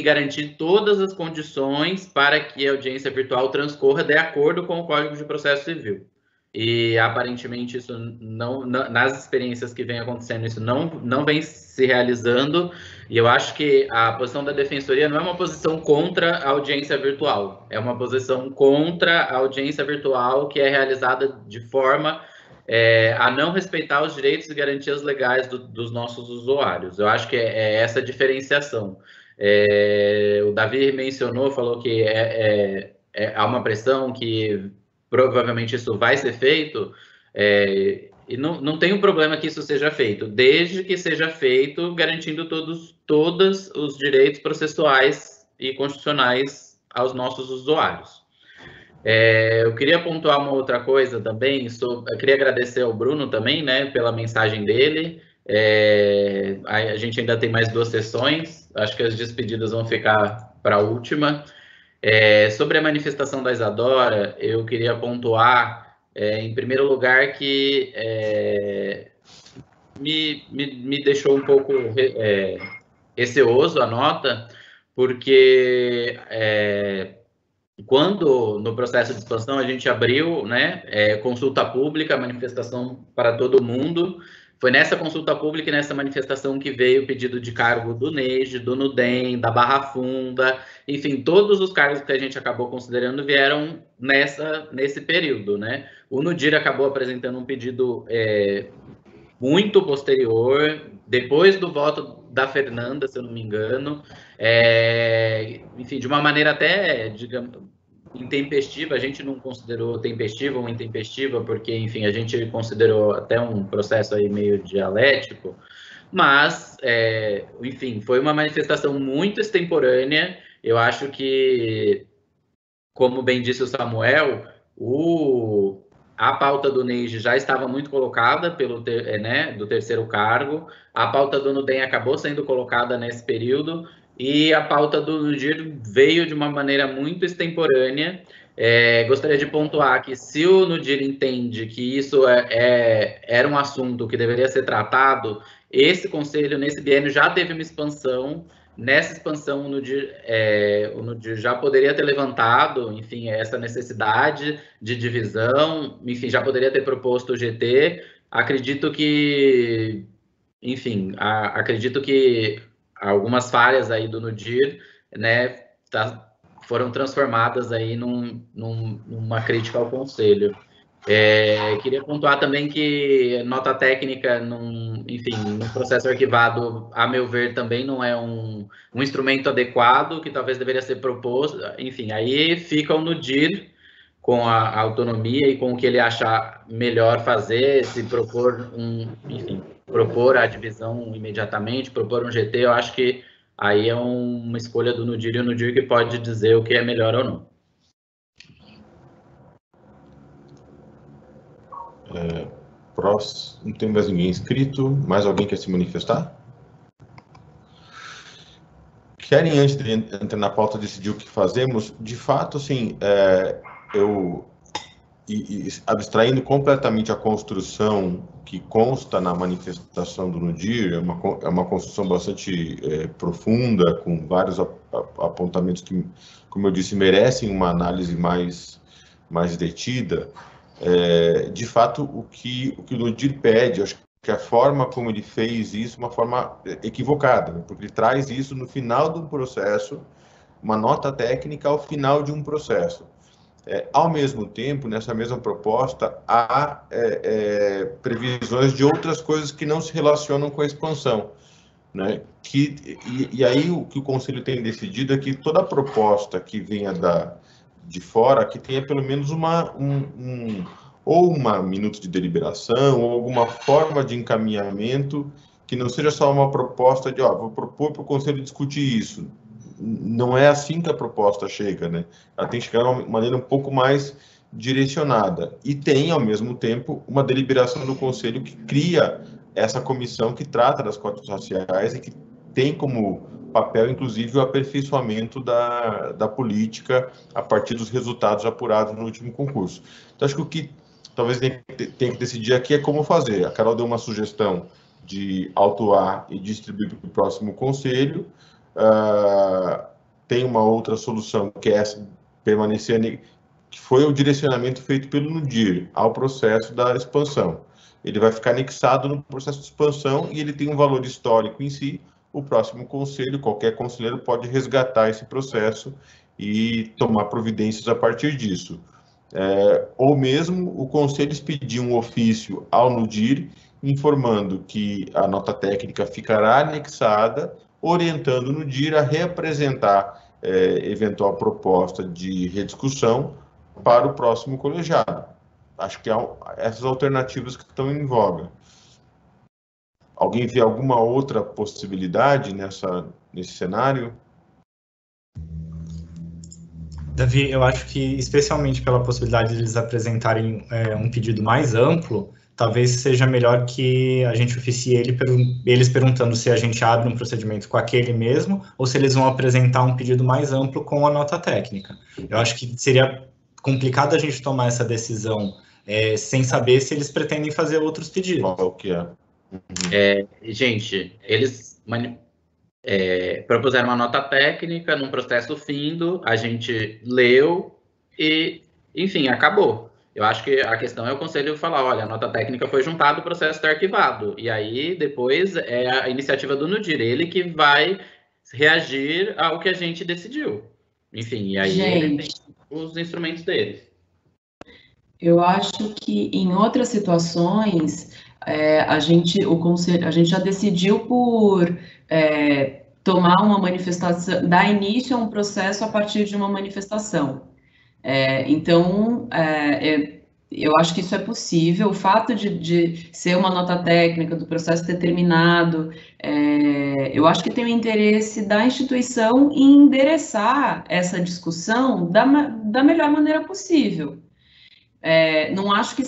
[SPEAKER 7] garantir todas as condições para que a audiência virtual transcorra de acordo com o Código de Processo Civil. E, aparentemente, isso nas experiências que vem acontecendo, isso não vem se realizando, e eu acho que a posição da Defensoria não é uma posição contra a audiência virtual, é uma posição contra a audiência virtual que é realizada de forma a não respeitar os direitos e garantias legais dos nossos usuários. Eu acho que é essa diferenciação. O Davi falou que há uma pressão que provavelmente isso vai ser feito, e não tem um problema que isso seja feito, desde que seja feito garantindo todos os direitos processuais e constitucionais aos nossos usuários. Eu queria pontuar uma outra coisa também, eu queria agradecer ao Bruno também, né, pela mensagem dele. A gente ainda tem mais 2 sessões, acho que as despedidas vão ficar para a última. Sobre a manifestação da Isadora, eu queria pontuar, em primeiro lugar, que me deixou um pouco receoso a nota, porque quando no processo de expansão a gente abriu, né, consulta pública, manifestação para todo mundo, foi nessa consulta pública e nessa manifestação que veio o pedido de cargo do NEJ, do NUDEM, da Barra Funda, enfim, todos os cargos que a gente acabou considerando vieram nesse período, né? O NUDIR acabou apresentando um pedido muito posterior, depois do voto da Fernanda, se eu não me engano, enfim, de uma maneira até, digamos, intempestiva. A gente não considerou tempestiva ou intempestiva, porque, enfim, a gente considerou até um processo aí meio dialético, mas, enfim, foi uma manifestação muito extemporânea. Eu acho que, como bem disse o Samuel, a pauta do NEJ já estava muito colocada do terceiro cargo, a pauta do NUDEM acabou sendo colocada nesse período, e a pauta do NUDIR veio de uma maneira muito extemporânea. Gostaria de pontuar que, se o NUDIR entende que isso era um assunto que deveria ser tratado, esse conselho, nesse biênio, já teve uma expansão. Nessa expansão, o NUDIR já poderia ter levantado, enfim, essa necessidade de divisão, enfim, já poderia ter proposto o GT. Acredito que algumas falhas aí do NUDIR, né, foram transformadas aí numa crítica ao Conselho. Queria pontuar também que nota técnica, enfim, no processo arquivado, a meu ver, também não é um instrumento adequado, que talvez deveria ser proposto. Enfim, aí fica o NUDIR com a autonomia e com o que ele achar melhor fazer, se propor propor a divisão imediatamente, propor um GT. Eu acho que aí é uma escolha do NUDIR, e o NUDIR que pode dizer o que é melhor ou não.
[SPEAKER 1] Não tem mais ninguém inscrito. Mais alguém quer se manifestar? Querem, antes de entrar na pauta, decidir o que fazemos? De fato, assim, abstraindo completamente a construção que consta na manifestação do NUDIR, é uma construção bastante profunda, com vários apontamentos que, como eu disse, merecem uma análise mais detida. De fato, o que o NUDIR pede, acho que que a forma como ele fez isso é uma forma equivocada, né? Porque ele traz isso no final do processo, uma nota técnica ao final de um processo. Ao mesmo tempo, nessa mesma proposta, há previsões de outras coisas que não se relacionam com a expansão, né? E aí o que o Conselho tem decidido é que toda proposta que venha de fora, que tenha pelo menos ou uma minuto de deliberação, ou alguma forma de encaminhamento, que não seja só uma proposta de, vou propor para o Conselho discutir isso. Não é assim que a proposta chega, né? Ela tem que chegar de uma maneira um pouco mais direcionada. E tem, ao mesmo tempo, uma deliberação do Conselho que cria essa comissão que trata das cotas raciais e que tem como papel, inclusive, o aperfeiçoamento da política a partir dos resultados apurados no último concurso. Então, acho que o que talvez tem que decidir aqui é como fazer. A Carol deu uma sugestão de autuar e distribuir para o próximo Conselho. Tem uma outra solução, que é essa, permanecer, que foi o direcionamento feito pelo NUDIR ao processo da expansão. Ele vai ficar anexado no processo de expansão e ele tem um valor histórico em si. O próximo Conselho, qualquer conselheiro pode resgatar esse processo e tomar providências a partir disso. Ou mesmo o Conselho expedir um ofício ao NUDIR, informando que a nota técnica ficará anexada, orientando o NUDIR a reapresentar eventual proposta de rediscussão para o próximo colegiado. Acho que há essas alternativas que estão em voga. Alguém vê alguma outra possibilidade nesse cenário?
[SPEAKER 6] Davi, eu acho que, especialmente pela possibilidade de eles apresentarem um pedido mais amplo, talvez seja melhor que a gente oficie eles perguntando se a gente abre um procedimento com aquele mesmo, ou se eles vão apresentar um pedido mais amplo com a nota técnica. Eu acho que seria complicado a gente tomar essa decisão sem saber se eles pretendem fazer outros pedidos.
[SPEAKER 1] Qual que é?
[SPEAKER 7] Gente, eles propuseram uma nota técnica num processo findo, a gente leu e, enfim, acabou. Eu acho que a questão é o Conselho falar, olha, a nota técnica foi juntada, o processo está arquivado. E aí, depois, é a iniciativa do NUDIR, ele que vai reagir ao que a gente decidiu. Enfim, e aí ele tem os instrumentos dele.
[SPEAKER 5] Eu acho que em outras situações, a gente já decidiu por tomar uma manifestação, dar início a um processo a partir de uma manifestação. Então, eu acho que isso é possível. O fato de ser uma nota técnica, do processo ter terminado, eu acho que tem o interesse da instituição em endereçar essa discussão da melhor maneira possível. Não acho que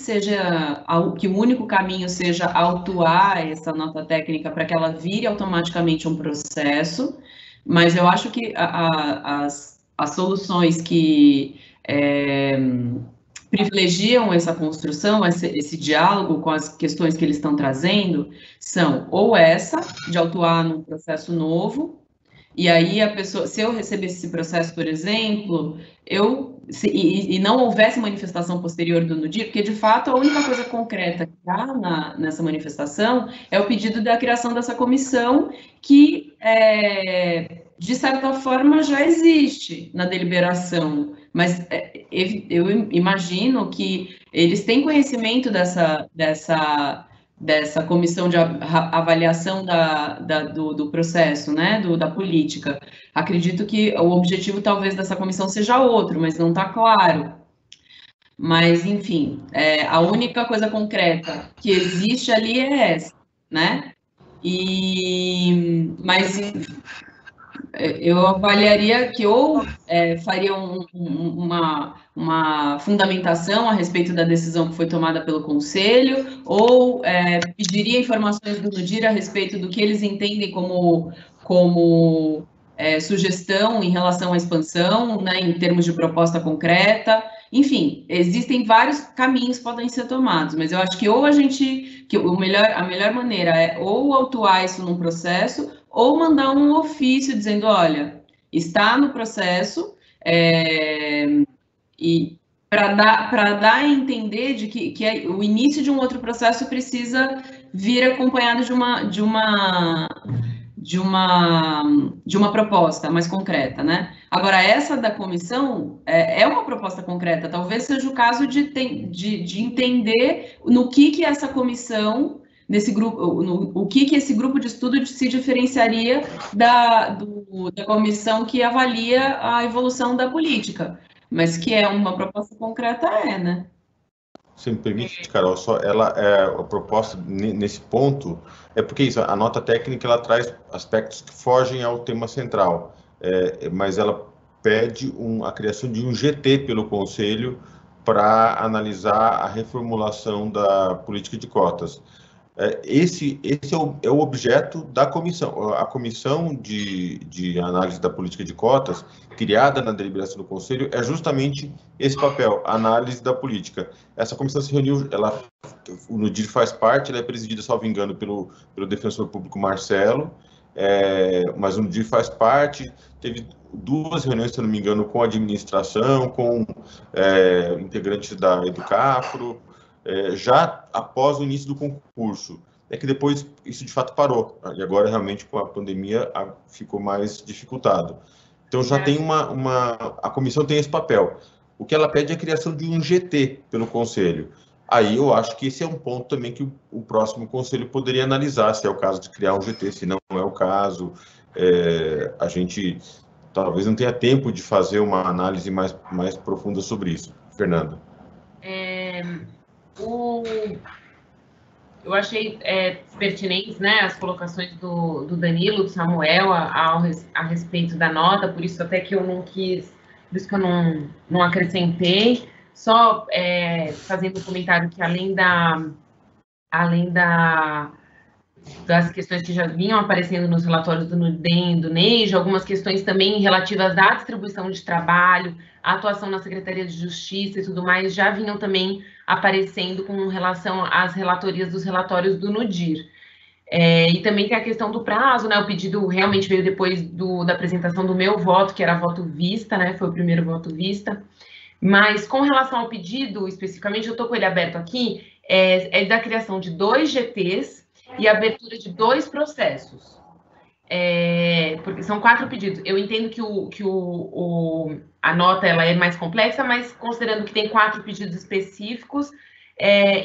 [SPEAKER 5] que o único caminho seja autuar essa nota técnica para que ela vire automaticamente um processo, mas eu acho que as soluções que privilegiam essa construção, esse diálogo com as questões que eles estão trazendo, são ou essa, de autuar num processo novo, e aí a pessoa, se eu recebesse esse processo, por exemplo, e não houvesse manifestação posterior do NUDIR, porque de fato a única coisa concreta que está nessa manifestação é o pedido da criação dessa comissão que, de certa forma, já existe na deliberação, mas eu imagino que eles têm conhecimento dessa comissão de avaliação do processo, né, da política. Acredito que o objetivo talvez dessa comissão seja outro, mas não está claro. Mas, enfim, a única coisa concreta que existe ali é essa, né? Mas eu avaliaria que ou faria uma fundamentação a respeito da decisão que foi tomada pelo Conselho, ou pediria informações do NUDIR a respeito do que eles entendem como sugestão em relação à expansão, né, em termos de proposta concreta. Enfim, existem vários caminhos que podem ser tomados, mas eu acho que ou a melhor maneira é ou autuar isso num processo, ou mandar um ofício dizendo, olha, está no processo, e para dar a entender de que o início de um outro processo precisa vir acompanhado de uma proposta mais concreta, né? Agora, essa da comissão é uma proposta concreta, talvez seja o caso de entender no que essa comissão, nesse grupo, o que esse grupo de estudo se diferenciaria da comissão que avalia a evolução da política, mas que é uma proposta concreta, né?
[SPEAKER 1] Se me permite, Carol, só ela a proposta nesse ponto é porque isso, a nota técnica ela traz aspectos que fogem ao tema central, mas ela pede a criação de um GT pelo Conselho para analisar a reformulação da política de cotas. Esse é o objeto da comissão. A comissão de análise da política de cotas, criada na deliberação do Conselho, é justamente esse papel, análise da política. Essa comissão se reuniu, o NUDIR faz parte, ela é presidida, salvo engano, pelo defensor público Marcelo, mas o NUDIR faz parte, teve 2 reuniões, se não me engano, com a administração, com integrantes da Educafro, já após o início do concurso. É que depois isso de fato parou, e agora realmente com a pandemia ficou mais dificultado. Então já tem a comissão tem esse papel. O que ela pede é a criação de um GT pelo Conselho. Aí eu acho que esse é um ponto também que o próximo Conselho poderia analisar, se é o caso de criar um GT, se não é o caso. A gente talvez não tenha tempo de fazer uma análise mais profunda sobre isso. Fernanda.
[SPEAKER 8] Eu achei pertinentes, né, as colocações do Danilo, do Samuel, a respeito da nota, por isso até que eu não quis, por isso que eu não acrescentei, só fazendo um comentário que além das questões que já vinham aparecendo nos relatórios do NUDEM, do NEIJ, algumas questões também relativas à distribuição de trabalho, à atuação na Secretaria de Justiça e tudo mais, já vinham também aparecendo com relação às relatorias dos relatórios do NUDIR. E também tem a questão do prazo, né? O pedido realmente veio depois da apresentação do meu voto, que era voto vista, né? Foi o primeiro voto vista. Mas com relação ao pedido, especificamente, eu estou com ele aberto aqui, é da criação de 2 GTs e abertura de 2 processos. Porque são 4 pedidos. Eu entendo que a nota ela é mais complexa, mas considerando que tem 4 pedidos específicos,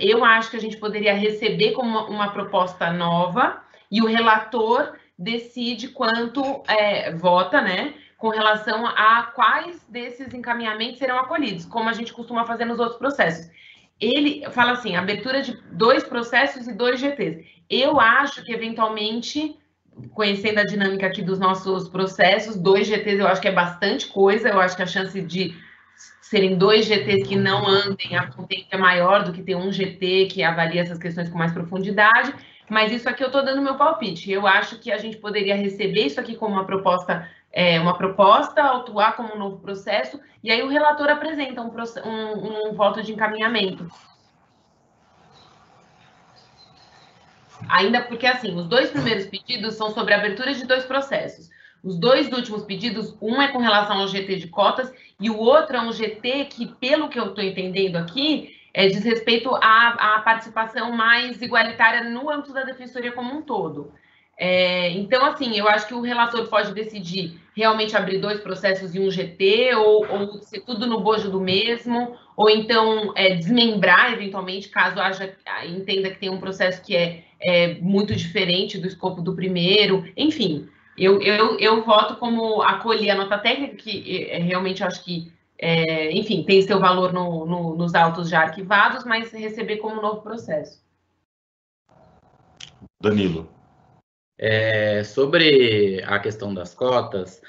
[SPEAKER 8] eu acho que a gente poderia receber como uma proposta nova e o relator decide quanto vota, né, com relação a quais desses encaminhamentos serão acolhidos, como a gente costuma fazer nos outros processos. Ele fala assim, abertura de 2 processos e 2 GTs. Eu acho que, eventualmente, conhecendo a dinâmica aqui dos nossos processos, 2 GTs eu acho que é bastante coisa, eu acho que a chance de serem 2 GTs que não andem a contento é maior do que ter um GT que avalia essas questões com mais profundidade, mas isso aqui eu estou dando meu palpite. Eu acho que a gente poderia receber isso aqui como uma proposta, autuar como um novo processo, e aí o relator apresenta um voto de encaminhamento. Ainda porque, assim, os 2 primeiros pedidos são sobre a abertura de 2 processos. Os 2 últimos pedidos, um é com relação ao GT de cotas e o outro é um GT que, pelo que eu estou entendendo aqui, diz respeito à participação mais igualitária no âmbito da Defensoria como um todo. Então, assim, eu acho que o relator pode decidir realmente abrir 2 processos e um GT, ou ser tudo no bojo do mesmo, ou então desmembrar, eventualmente, caso entenda que tem um processo que é muito diferente do escopo do primeiro. Enfim, eu voto como acolher a nota técnica, que realmente acho que, enfim, tem seu valor nos autos já arquivados, mas receber como novo processo.
[SPEAKER 1] Danilo.
[SPEAKER 7] Sobre a questão das cotas,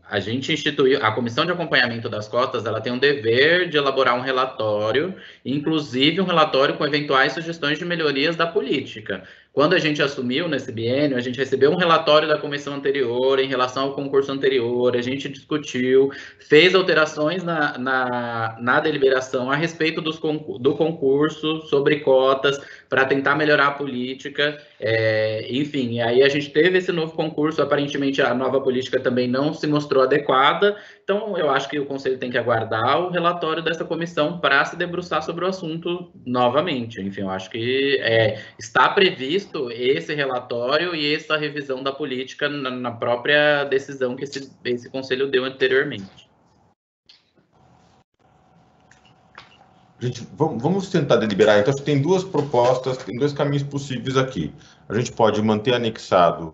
[SPEAKER 7] a gente instituiu, a Comissão de Acompanhamento das Cotas, ela tem um dever de elaborar um relatório, inclusive um relatório com eventuais sugestões de melhorias da política. quando a gente assumiu nesse biênio, a gente recebeu um relatório da comissão anterior em relação ao concurso anterior, a gente discutiu, fez alterações na deliberação a respeito do concurso sobre cotas para tentar melhorar a política, enfim, e aí a gente teve esse novo concurso, aparentemente a nova política também não se mostrou adequada, então eu acho que o Conselho tem que aguardar o relatório dessa comissão para se debruçar sobre o assunto novamente. Enfim, eu acho que está previsto esse relatório e essa revisão da política na própria decisão que esse Conselho deu anteriormente.
[SPEAKER 1] Gente, vamos tentar deliberar. Então, tem duas propostas, tem dois caminhos possíveis aqui. A gente pode manter anexado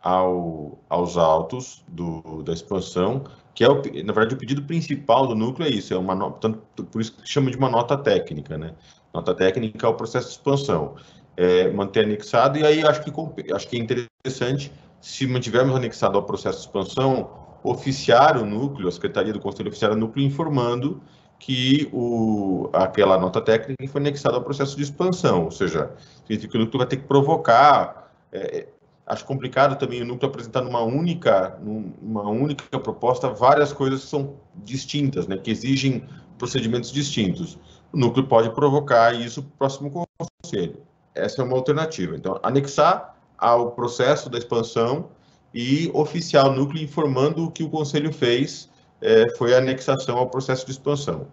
[SPEAKER 1] aos autos da expansão, que é, na verdade, o pedido principal do núcleo é isso, por isso que chama de uma nota técnica, né? Nota técnica é o processo de expansão. Manter anexado, e aí acho que é interessante, se mantivermos anexado ao processo de expansão, oficiar o núcleo, a Secretaria do Conselho oficiar o núcleo informando que aquela nota técnica foi anexada ao processo de expansão, ou seja, significa que o núcleo vai ter que provocar. Acho complicado também o núcleo apresentar numa única proposta várias coisas que são distintas, né, que exigem procedimentos distintos. O núcleo pode provocar isso para o próximo conselho. Essa é uma alternativa. Então, anexar ao processo da expansão e oficiar o núcleo informando o que o conselho fez foi a anexação ao processo de expansão.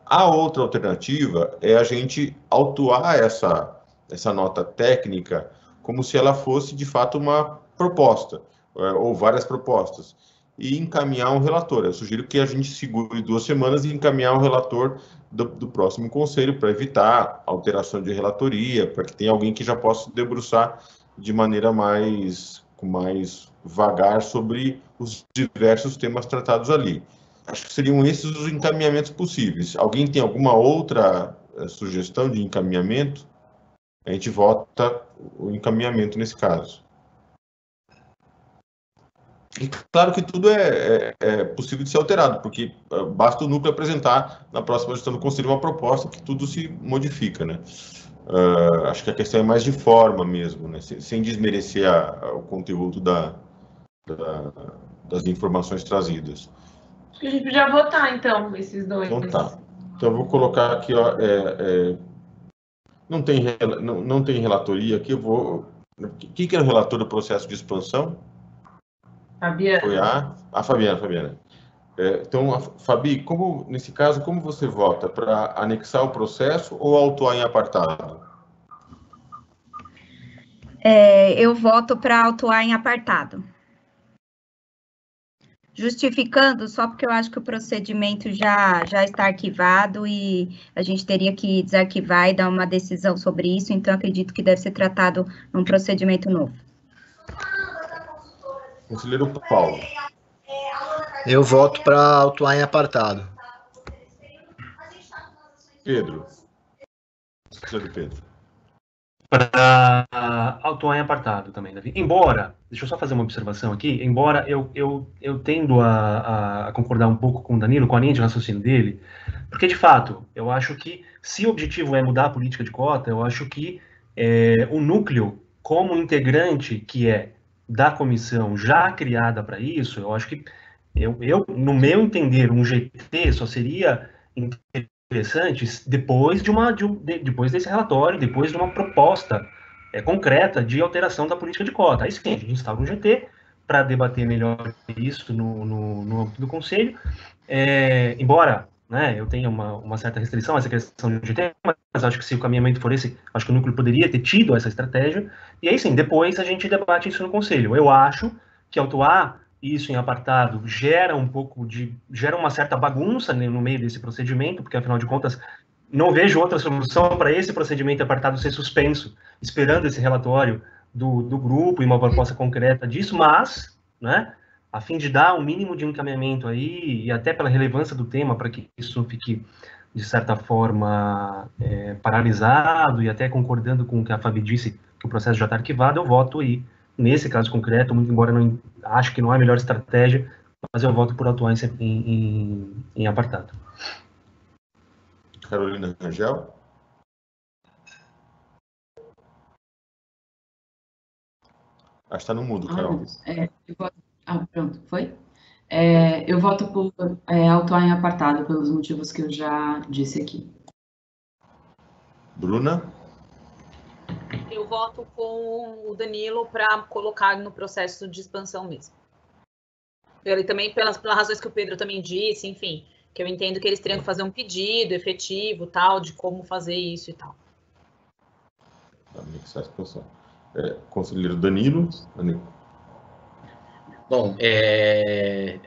[SPEAKER 1] A outra alternativa é a gente autuar essa nota técnica como se ela fosse, de fato, uma proposta, ou várias propostas, e encaminhar um relator. Eu sugiro que a gente segure 2 semanas e encaminhar um relator do próximo conselho para evitar alteração de relatoria, para que tenha alguém que já possa debruçar de maneira mais vagar sobre os diversos temas tratados ali. Acho que seriam esses os encaminhamentos possíveis. Alguém tem alguma outra sugestão de encaminhamento? A gente vota o encaminhamento nesse caso. E claro que tudo é possível de ser alterado, porque basta o núcleo apresentar na próxima gestão do Conselho uma proposta que tudo se modifica, né? Acho que a questão é mais de forma mesmo, né? Sem desmerecer o conteúdo das informações trazidas.
[SPEAKER 8] A gente podia votar, então, esses dois.
[SPEAKER 1] Então tá. Então eu vou colocar aqui, ó, não tem relatoria aqui, eu vou... Quem que era o relator do processo de expansão?
[SPEAKER 8] Fabiana.
[SPEAKER 1] Foi a Fabiana. Então, Fabi, nesse caso, como você vota? Para anexar o processo ou autuar em apartado?
[SPEAKER 9] Eu voto para autuar em apartado. Justificando, só porque eu acho que o procedimento já está arquivado e a gente teria que desarquivar e dar uma decisão sobre isso, então acredito que deve ser tratado num procedimento novo.
[SPEAKER 1] Conselheiro Paulo.
[SPEAKER 10] Eu voto para autuar em apartado.
[SPEAKER 1] Pedro. Conselheiro Pedro.
[SPEAKER 11] Para autuar em apartado também, Davi. Embora, deixa eu só fazer uma observação aqui, embora eu tendo a concordar um pouco com o Danilo, com a linha de raciocínio dele, porque, de fato, eu acho que, se o objetivo é mudar a política de cota, eu acho que o núcleo, como integrante que é da comissão já criada para isso, eu acho que, no meu entender, um GT só seria interessantes depois depois desse relatório, depois de uma proposta concreta de alteração da política de cota. Aí sim, a gente instala um GT para debater melhor isso no âmbito do Conselho, embora, né, eu tenha uma certa restrição a essa questão de GT, mas acho que se o caminhamento for esse, acho que o núcleo poderia ter tido essa estratégia, e aí sim, depois a gente debate isso no Conselho. Eu acho que autuar isso em apartado gera uma certa bagunça, né, no meio desse procedimento, porque, afinal de contas, não vejo outra solução para esse procedimento apartado ser suspenso, esperando esse relatório do grupo e uma proposta concreta disso, mas, né, a fim de dar um mínimo de encaminhamento aí, e até pela relevância do tema, para que isso não fique, de certa forma, paralisado, e até concordando com o que a Fabi disse, que o processo já está arquivado, eu voto aí, nesse caso concreto, muito embora não acho que não é a melhor estratégia, mas eu voto por atuar em apartado.
[SPEAKER 1] Carolina Rangel. Acho que está no mudo, Carol.
[SPEAKER 5] Pronto, foi? Eu voto por autuar em apartado, pelos motivos que eu já disse aqui.
[SPEAKER 1] Bruna?
[SPEAKER 12] Eu voto com o Danilo para colocar no processo de expansão mesmo. Ele também, pelas razões que o Pedro também disse, enfim, que eu entendo que eles teriam que fazer um pedido efetivo, tal, de como fazer isso e tal.
[SPEAKER 1] Anexar a expansão. Conselheiro Danilo.
[SPEAKER 7] Bom,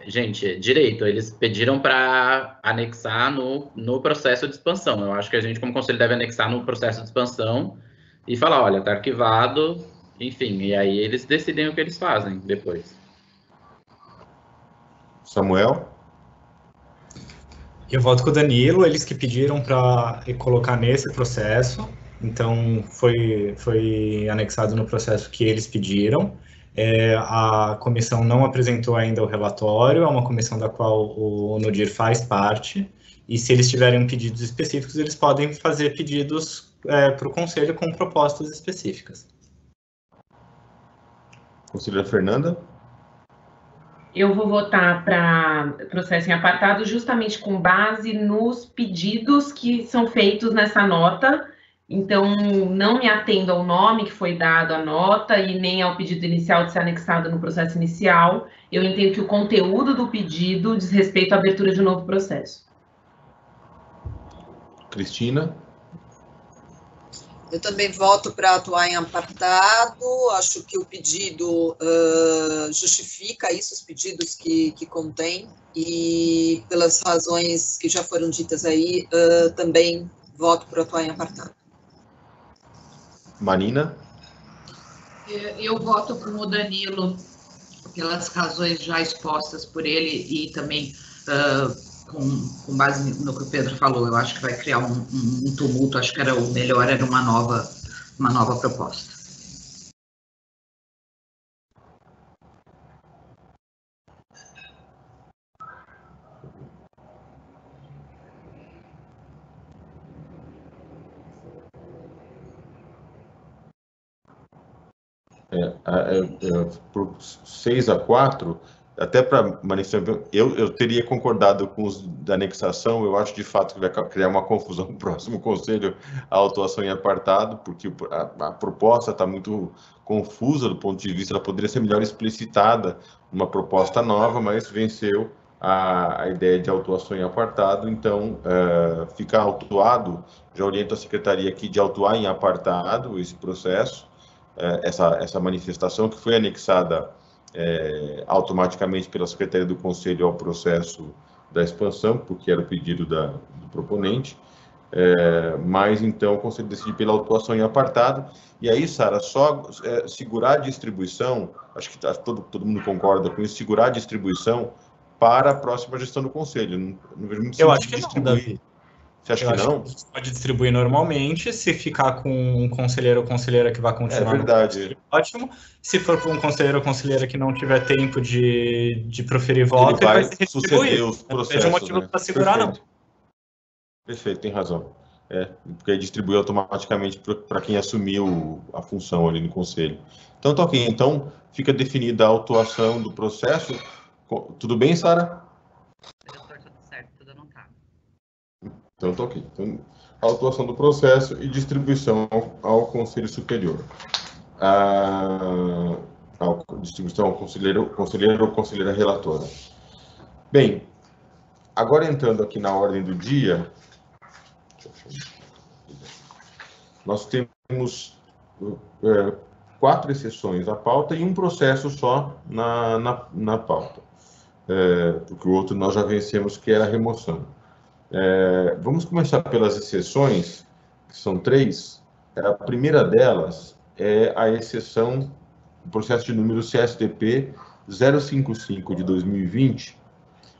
[SPEAKER 7] gente, direito, eles pediram para anexar no processo de expansão. Eu acho que a gente, como conselho, deve anexar no processo de expansão e falar, olha, está arquivado, enfim, e aí eles decidem o que eles fazem depois.
[SPEAKER 1] Samuel?
[SPEAKER 6] Eu voto com o Danilo, eles que pediram para colocar nesse processo, então foi anexado no processo que eles pediram. A comissão não apresentou ainda o relatório, é uma comissão da qual o NUDIR faz parte, e se eles tiverem pedidos específicos, eles podem fazer pedidos para o Conselho com propostas específicas.
[SPEAKER 1] Conselheira Fernanda?
[SPEAKER 8] Eu vou votar para processo em apartado justamente com base nos pedidos que são feitos nessa nota. Então, não me atendo ao nome que foi dado à nota e nem ao pedido inicial de ser anexado no processo inicial. Eu entendo que o conteúdo do pedido diz respeito à abertura de um novo processo.
[SPEAKER 1] Cristina?
[SPEAKER 13] Eu também voto para atuar em apartado, acho que o pedido justifica isso, os pedidos que contém, e pelas razões que já foram ditas aí, também voto para atuar em apartado.
[SPEAKER 1] Marina?
[SPEAKER 14] Eu voto com o Danilo, pelas razões já expostas por ele e também com base no que o Pedro falou. Eu acho que vai criar um tumulto, acho que era o melhor, era uma nova proposta.
[SPEAKER 1] Por 6-4, até para manifestar, eu teria concordado com os da anexação. Eu acho de fato que vai criar uma confusão no próximo conselho a autuação em apartado, porque a proposta está muito confusa do ponto de vista, ela poderia ser melhor explicitada, uma proposta nova, mas venceu a ideia de autuação em apartado. Então, fica autuado, já oriento a secretaria aqui de autuar em apartado esse processo, essa manifestação que foi anexada automaticamente pela Secretaria do Conselho ao processo da expansão, porque era o pedido do proponente, mas então o Conselho decide pela autuação em apartado. E aí, Sara, só segurar a distribuição, acho que todo mundo concorda com isso, segurar a distribuição para a próxima gestão do Conselho. Não vejo muito sentido.
[SPEAKER 6] Eu acho que não, Davi.
[SPEAKER 1] Você acha que não?
[SPEAKER 6] Que pode distribuir normalmente, se ficar com um conselheiro ou conselheira que vai continuar.
[SPEAKER 1] É verdade.
[SPEAKER 6] Ótimo. Se for com um conselheiro ou conselheira que não tiver tempo de proferir voto,
[SPEAKER 1] ele vai suceder os processos. Não tem
[SPEAKER 6] motivo para segurar,
[SPEAKER 1] Perfeito. Não. Perfeito, tem razão. Porque aí distribui automaticamente para quem assumiu a função ali no conselho. Então, tá ok. Então, fica definida a autuação do processo. Tudo bem, Sara? Então, tá ok. Então, autuação do processo e distribuição ao Conselho Superior. Distribuição ao conselheiro ou conselheira relatora. Bem, agora entrando aqui na ordem do dia, nós temos 4 exceções à pauta e um processo só na pauta. Porque o outro nós já vencemos, que era a remoção. Vamos começar pelas exceções, que são 3. A primeira delas é a exceção do processo de número CSDP 055 de 2020,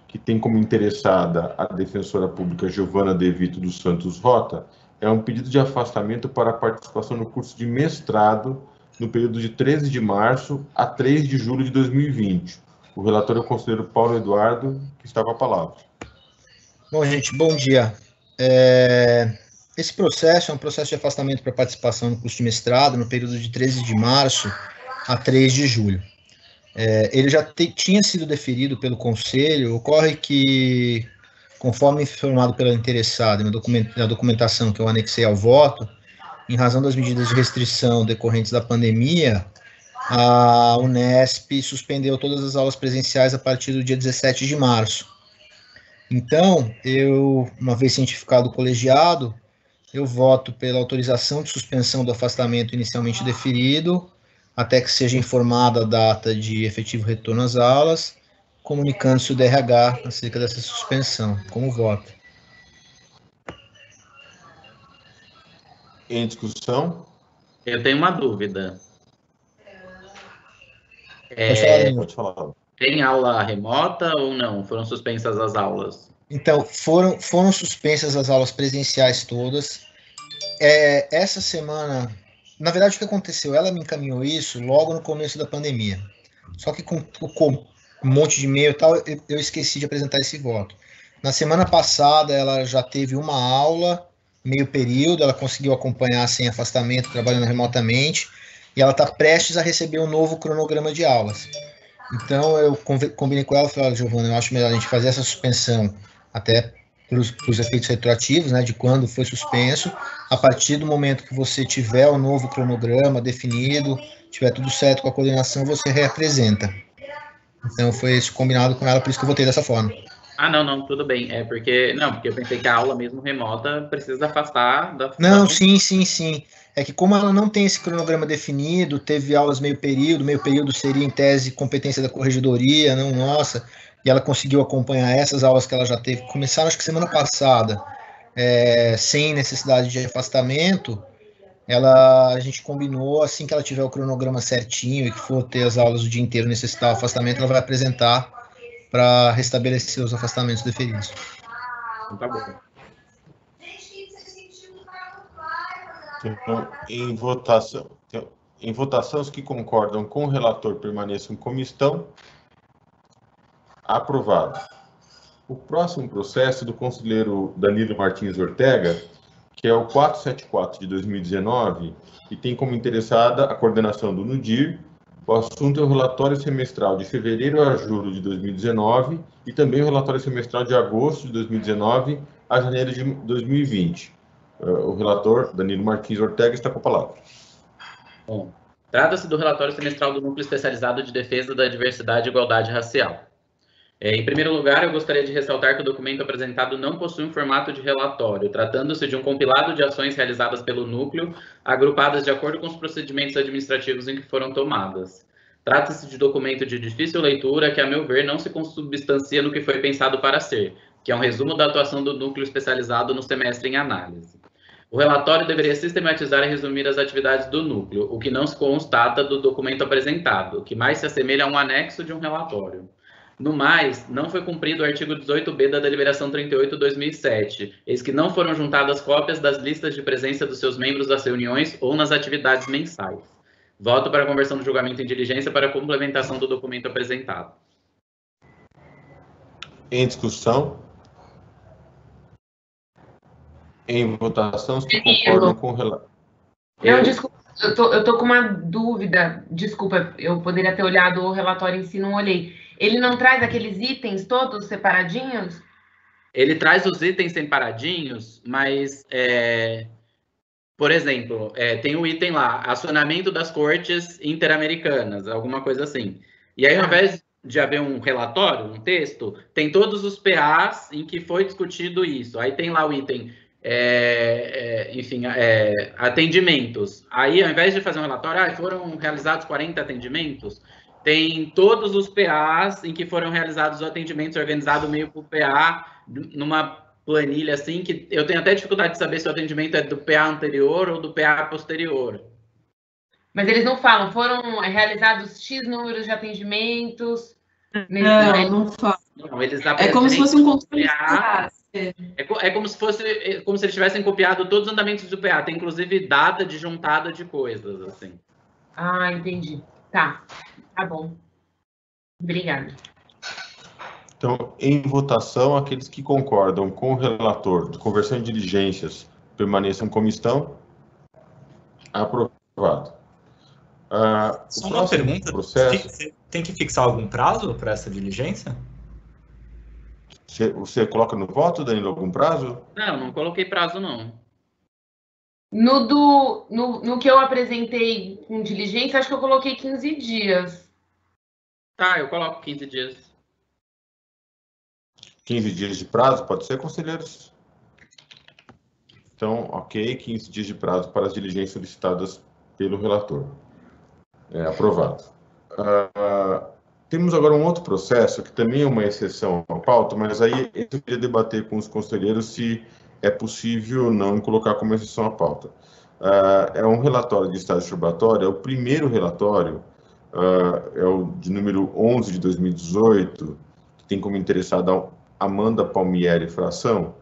[SPEAKER 1] que tem como interessada a defensora pública Giovana De Vito dos Santos Rota. É um pedido de afastamento para participação no curso de mestrado no período de 13 de março a 3 de julho de 2020. O relator é o conselheiro Paulo Eduardo, que está com a palavra.
[SPEAKER 10] Bom, gente, bom dia. Esse processo é um processo de afastamento para participação no curso de mestrado no período de 13 de março a 3 de julho. Ele já tinha sido deferido pelo Conselho. Ocorre que, conforme informado pela interessada na documentação que eu anexei ao voto, em razão das medidas de restrição decorrentes da pandemia, a Unesp suspendeu todas as aulas presenciais a partir do dia 17 de março. Então, uma vez cientificado o colegiado, eu voto pela autorização de suspensão do afastamento inicialmente deferido, até que seja informada a data de efetivo retorno às aulas, comunicando-se o DRH acerca dessa suspensão. Como voto?
[SPEAKER 1] Em discussão?
[SPEAKER 7] Eu tenho uma dúvida.
[SPEAKER 10] Pode
[SPEAKER 1] falar.
[SPEAKER 7] Tem aula remota ou não? Foram suspensas as aulas?
[SPEAKER 10] Então, foram suspensas as aulas presenciais todas. Essa semana, na verdade, o que aconteceu? Ela me encaminhou isso logo no começo da pandemia. Só que com um monte de e-mail e tal, eu esqueci de apresentar esse voto. Na semana passada, ela já teve uma aula, meio período, ela conseguiu acompanhar sem afastamento, trabalhando remotamente, e ela está prestes a receber um novo cronograma de aulas. Então, eu combinei com ela, falei, olha, Giovana, eu acho melhor a gente fazer essa suspensão até para os efeitos retroativos, né, de quando foi suspenso. A partir do momento que você tiver o novo cronograma definido, tiver tudo certo com a coordenação, você reapresenta. Então, foi esse combinado com ela, por isso que eu votei dessa forma.
[SPEAKER 7] Ah, não, tudo bem. Porque eu pensei que a aula mesmo remota precisa afastar da...
[SPEAKER 10] Não, sim. É que como ela não tem esse cronograma definido, teve aulas meio período seria em tese competência da corregedoria, não nossa, e ela conseguiu acompanhar essas aulas que ela já teve, começaram acho que semana passada, sem necessidade de afastamento. A gente combinou, assim que ela tiver o cronograma certinho e que for ter as aulas o dia inteiro necessitar o afastamento, ela vai apresentar para restabelecer os afastamentos deferidos.
[SPEAKER 7] Tá bom.
[SPEAKER 1] Então, em votação, os que concordam com o relator permaneçam como estão. Aprovado. O próximo processo é do conselheiro Danilo Martins Ortega, que é o 474 de 2019, e tem como interessada a coordenação do NUDIR. O assunto é o relatório semestral de fevereiro a julho de 2019 e também o relatório semestral de agosto de 2019 a janeiro de 2020. O relator, Danilo Martins Ortega, está com a palavra.
[SPEAKER 7] Bom, trata-se do relatório semestral do Núcleo Especializado de Defesa da Diversidade e Igualdade Racial. Em primeiro lugar, eu gostaria de ressaltar que o documento apresentado não possui um formato de relatório, tratando-se de um compilado de ações realizadas pelo núcleo, agrupadas de acordo com os procedimentos administrativos em que foram tomadas. Trata-se de documento de difícil leitura que, a meu ver, não se consubstancia no que foi pensado para ser, que é um resumo da atuação do núcleo especializado no semestre em análise. O relatório deveria sistematizar e resumir as atividades do núcleo, o que não se constata do documento apresentado, que mais se assemelha a um anexo de um relatório. No mais, não foi cumprido o artigo 18b da Deliberação 38/2007, eis que não foram juntadas cópias das listas de presença dos seus membros das reuniões ou nas atividades mensais. Voto para a conversão do julgamento em diligência para a complementação do documento apresentado.
[SPEAKER 1] Em discussão? Em votação, os que concordam com o relator.
[SPEAKER 8] Não, desculpa, eu tô com uma dúvida. Desculpa, eu poderia ter olhado o relatório em si, não olhei. Ele não traz aqueles itens todos separadinhos?
[SPEAKER 7] Ele traz os itens separadinhos, mas, por exemplo, tem um item lá, acionamento das cortes interamericanas, alguma coisa assim. E aí, ao invés de haver um relatório, um texto, tem todos os PAs em que foi discutido isso. Aí tem lá o item, atendimentos. Aí, ao invés de fazer um relatório, foram realizados 40 atendimentos, tem todos os PAs em que foram realizados os atendimentos, organizado meio por PA, numa planilha assim, que eu tenho até dificuldade de saber se o atendimento é do PA anterior ou do PA posterior.
[SPEAKER 8] Mas eles não falam, foram realizados X números de atendimentos?
[SPEAKER 5] Não falam.
[SPEAKER 7] Não, eles
[SPEAKER 5] é como se fosse um controle.
[SPEAKER 7] É como se eles tivessem copiado todos os andamentos do PA, tem inclusive data de juntada de coisas, assim.
[SPEAKER 8] Ah, entendi. Tá bom. Obrigada.
[SPEAKER 1] Então, em votação, aqueles que concordam com o relator de conversão de diligências permaneçam como estão. Aprovado.
[SPEAKER 6] Só uma pergunta, você tem que fixar algum prazo para essa diligência?
[SPEAKER 1] Você coloca no voto, Danilo, algum prazo?
[SPEAKER 7] Não coloquei prazo, não.
[SPEAKER 8] No que eu apresentei com diligência, acho que eu coloquei 15 dias.
[SPEAKER 7] Tá, eu coloco 15 dias.
[SPEAKER 1] 15 dias de prazo, pode ser, conselheiros? Então, ok, 15 dias de prazo para as diligências solicitadas pelo relator. Aprovado. Temos agora um outro processo, que também é uma exceção à pauta, mas aí eu queria debater com os conselheiros se é possível ou não colocar como exceção à pauta. É um relatório de estágio probatório, é o primeiro relatório, é o de número 11 de 2018, que tem como interessada Amanda Palmieri Fração.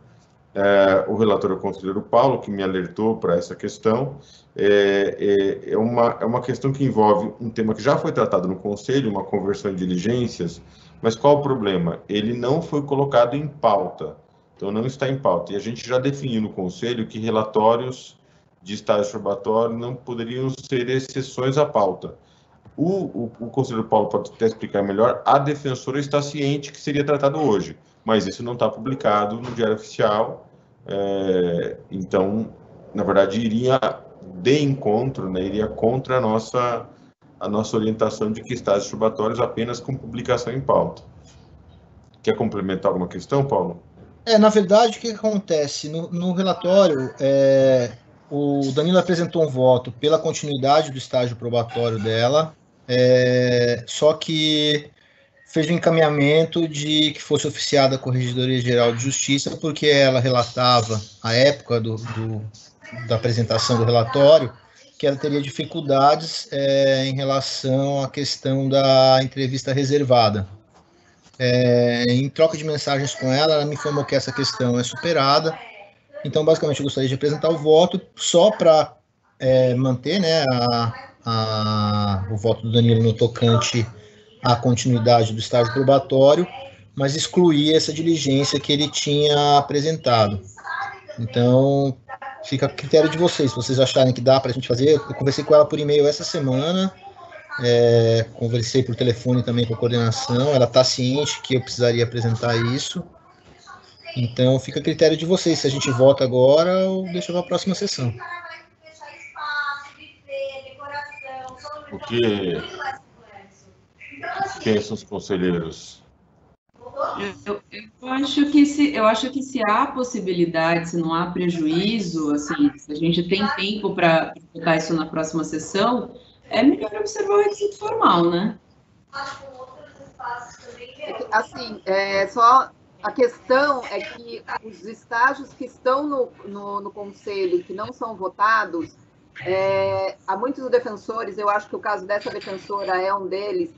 [SPEAKER 1] O relator é o conselheiro Paulo, que me alertou para essa questão. É uma questão que envolve um tema que já foi tratado no Conselho, uma conversão de diligências, mas qual o problema? Ele não foi colocado em pauta, então não está em pauta. E a gente já definiu no Conselho que relatórios de estágio probatório não poderiam ser exceções à pauta. O conselheiro Paulo pode até explicar melhor, a defensora está ciente que seria tratado hoje, mas isso não está publicado no Diário Oficial, então, na verdade, iria de encontro, né, iria contra a nossa orientação de que estágios probatórios apenas com publicação em pauta. Quer complementar alguma questão, Paulo?
[SPEAKER 10] Na verdade, o que acontece? No relatório, o Danilo apresentou um voto pela continuidade do estágio probatório dela, só que fez um encaminhamento de que fosse oficiada a Corregedoria Geral de Justiça, porque ela relatava, à época da apresentação do relatório, que ela teria dificuldades em relação à questão da entrevista reservada. Em troca de mensagens com ela me informou que essa questão é superada. Então, basicamente, eu gostaria de apresentar o voto só para manter, né, o voto do Danilo no tocante à continuidade do estágio probatório, mas excluir essa diligência que ele tinha apresentado. Então, fica a critério de vocês, se vocês acharem que dá para a gente fazer. Eu conversei com ela por e-mail essa semana, conversei por telefone também com a coordenação, ela está ciente que eu precisaria apresentar isso. Então, fica a critério de vocês, se a gente vota agora ou deixa para a próxima sessão.
[SPEAKER 1] O que pensam os conselheiros?
[SPEAKER 5] Eu acho que se há possibilidade, se não há prejuízo, assim, se a gente tem tempo para botar isso na próxima sessão, é melhor observar o requisito formal, né?
[SPEAKER 13] Assim, só a questão é que os estágios que estão no Conselho, que não são votados, há muitos defensores, eu acho que o caso dessa defensora é um deles,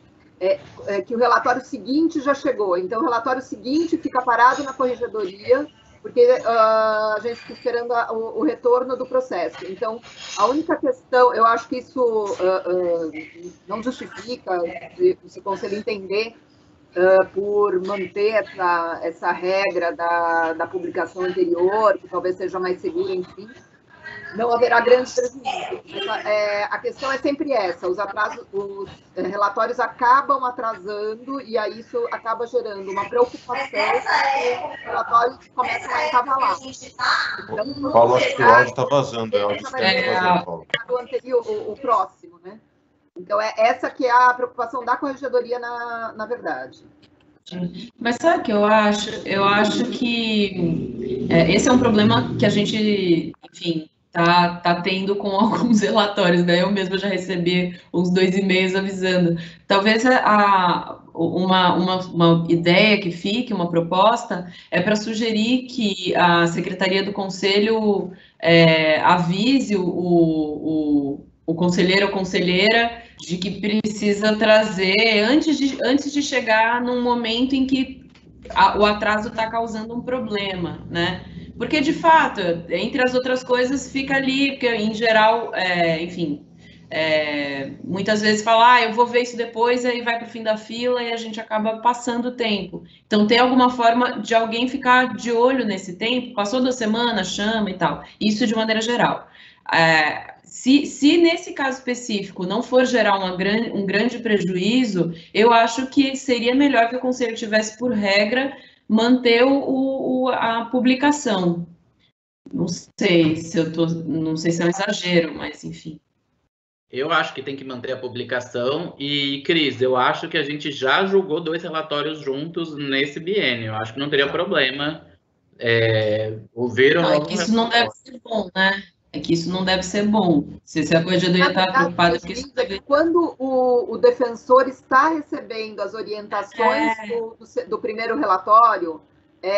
[SPEAKER 13] que o relatório seguinte já chegou. Então, o relatório seguinte fica parado na corregedoria, porque a gente fica esperando o retorno do processo. Então, a única questão, eu acho que isso não justifica, se o Conselho entender, por manter essa regra da publicação anterior, que talvez seja mais segura, enfim, não haverá grande prejuízo. A questão é sempre essa, os relatórios acabam atrasando e aí isso acaba gerando uma preocupação e os relatórios começam a encavalar. Então,
[SPEAKER 1] Paulo, acho que o áudio está vazando,
[SPEAKER 13] o próximo, né? Então, essa que é a preocupação da corregedoria, na verdade.
[SPEAKER 5] Mas sabe o que eu acho? Eu acho que esse é um problema que a gente, enfim, tá tendo com alguns relatórios, né? Eu mesma já recebi uns 2 e-mails avisando. Talvez uma ideia que fique, uma proposta, é para sugerir que a Secretaria do Conselho avise o conselheiro ou conselheira de que precisa trazer, antes de chegar num momento em que o atraso está causando um problema, né? Porque, de fato, entre as outras coisas, fica ali, porque, em geral, enfim, muitas vezes fala, eu vou ver isso depois, aí vai para o fim da fila e a gente acaba passando o tempo. Então, tem alguma forma de alguém ficar de olho nesse tempo, passou 2 semanas, chama e tal. Isso de maneira geral. Se nesse caso específico não for gerar um grande prejuízo, eu acho que seria melhor que o conselho tivesse por regra manter a publicação. Não sei se é um exagero, mas enfim.
[SPEAKER 7] Eu acho que tem que manter a publicação e, Cris, eu acho que a gente já julgou 2 relatórios juntos nesse biênio. Eu acho que não teria problema ver ou não.
[SPEAKER 5] É que isso não deve ser bom, né? É que isso não deve ser bom. Se a corregedoria está preocupada com isso...
[SPEAKER 13] Quando o defensor está recebendo as orientações do primeiro relatório,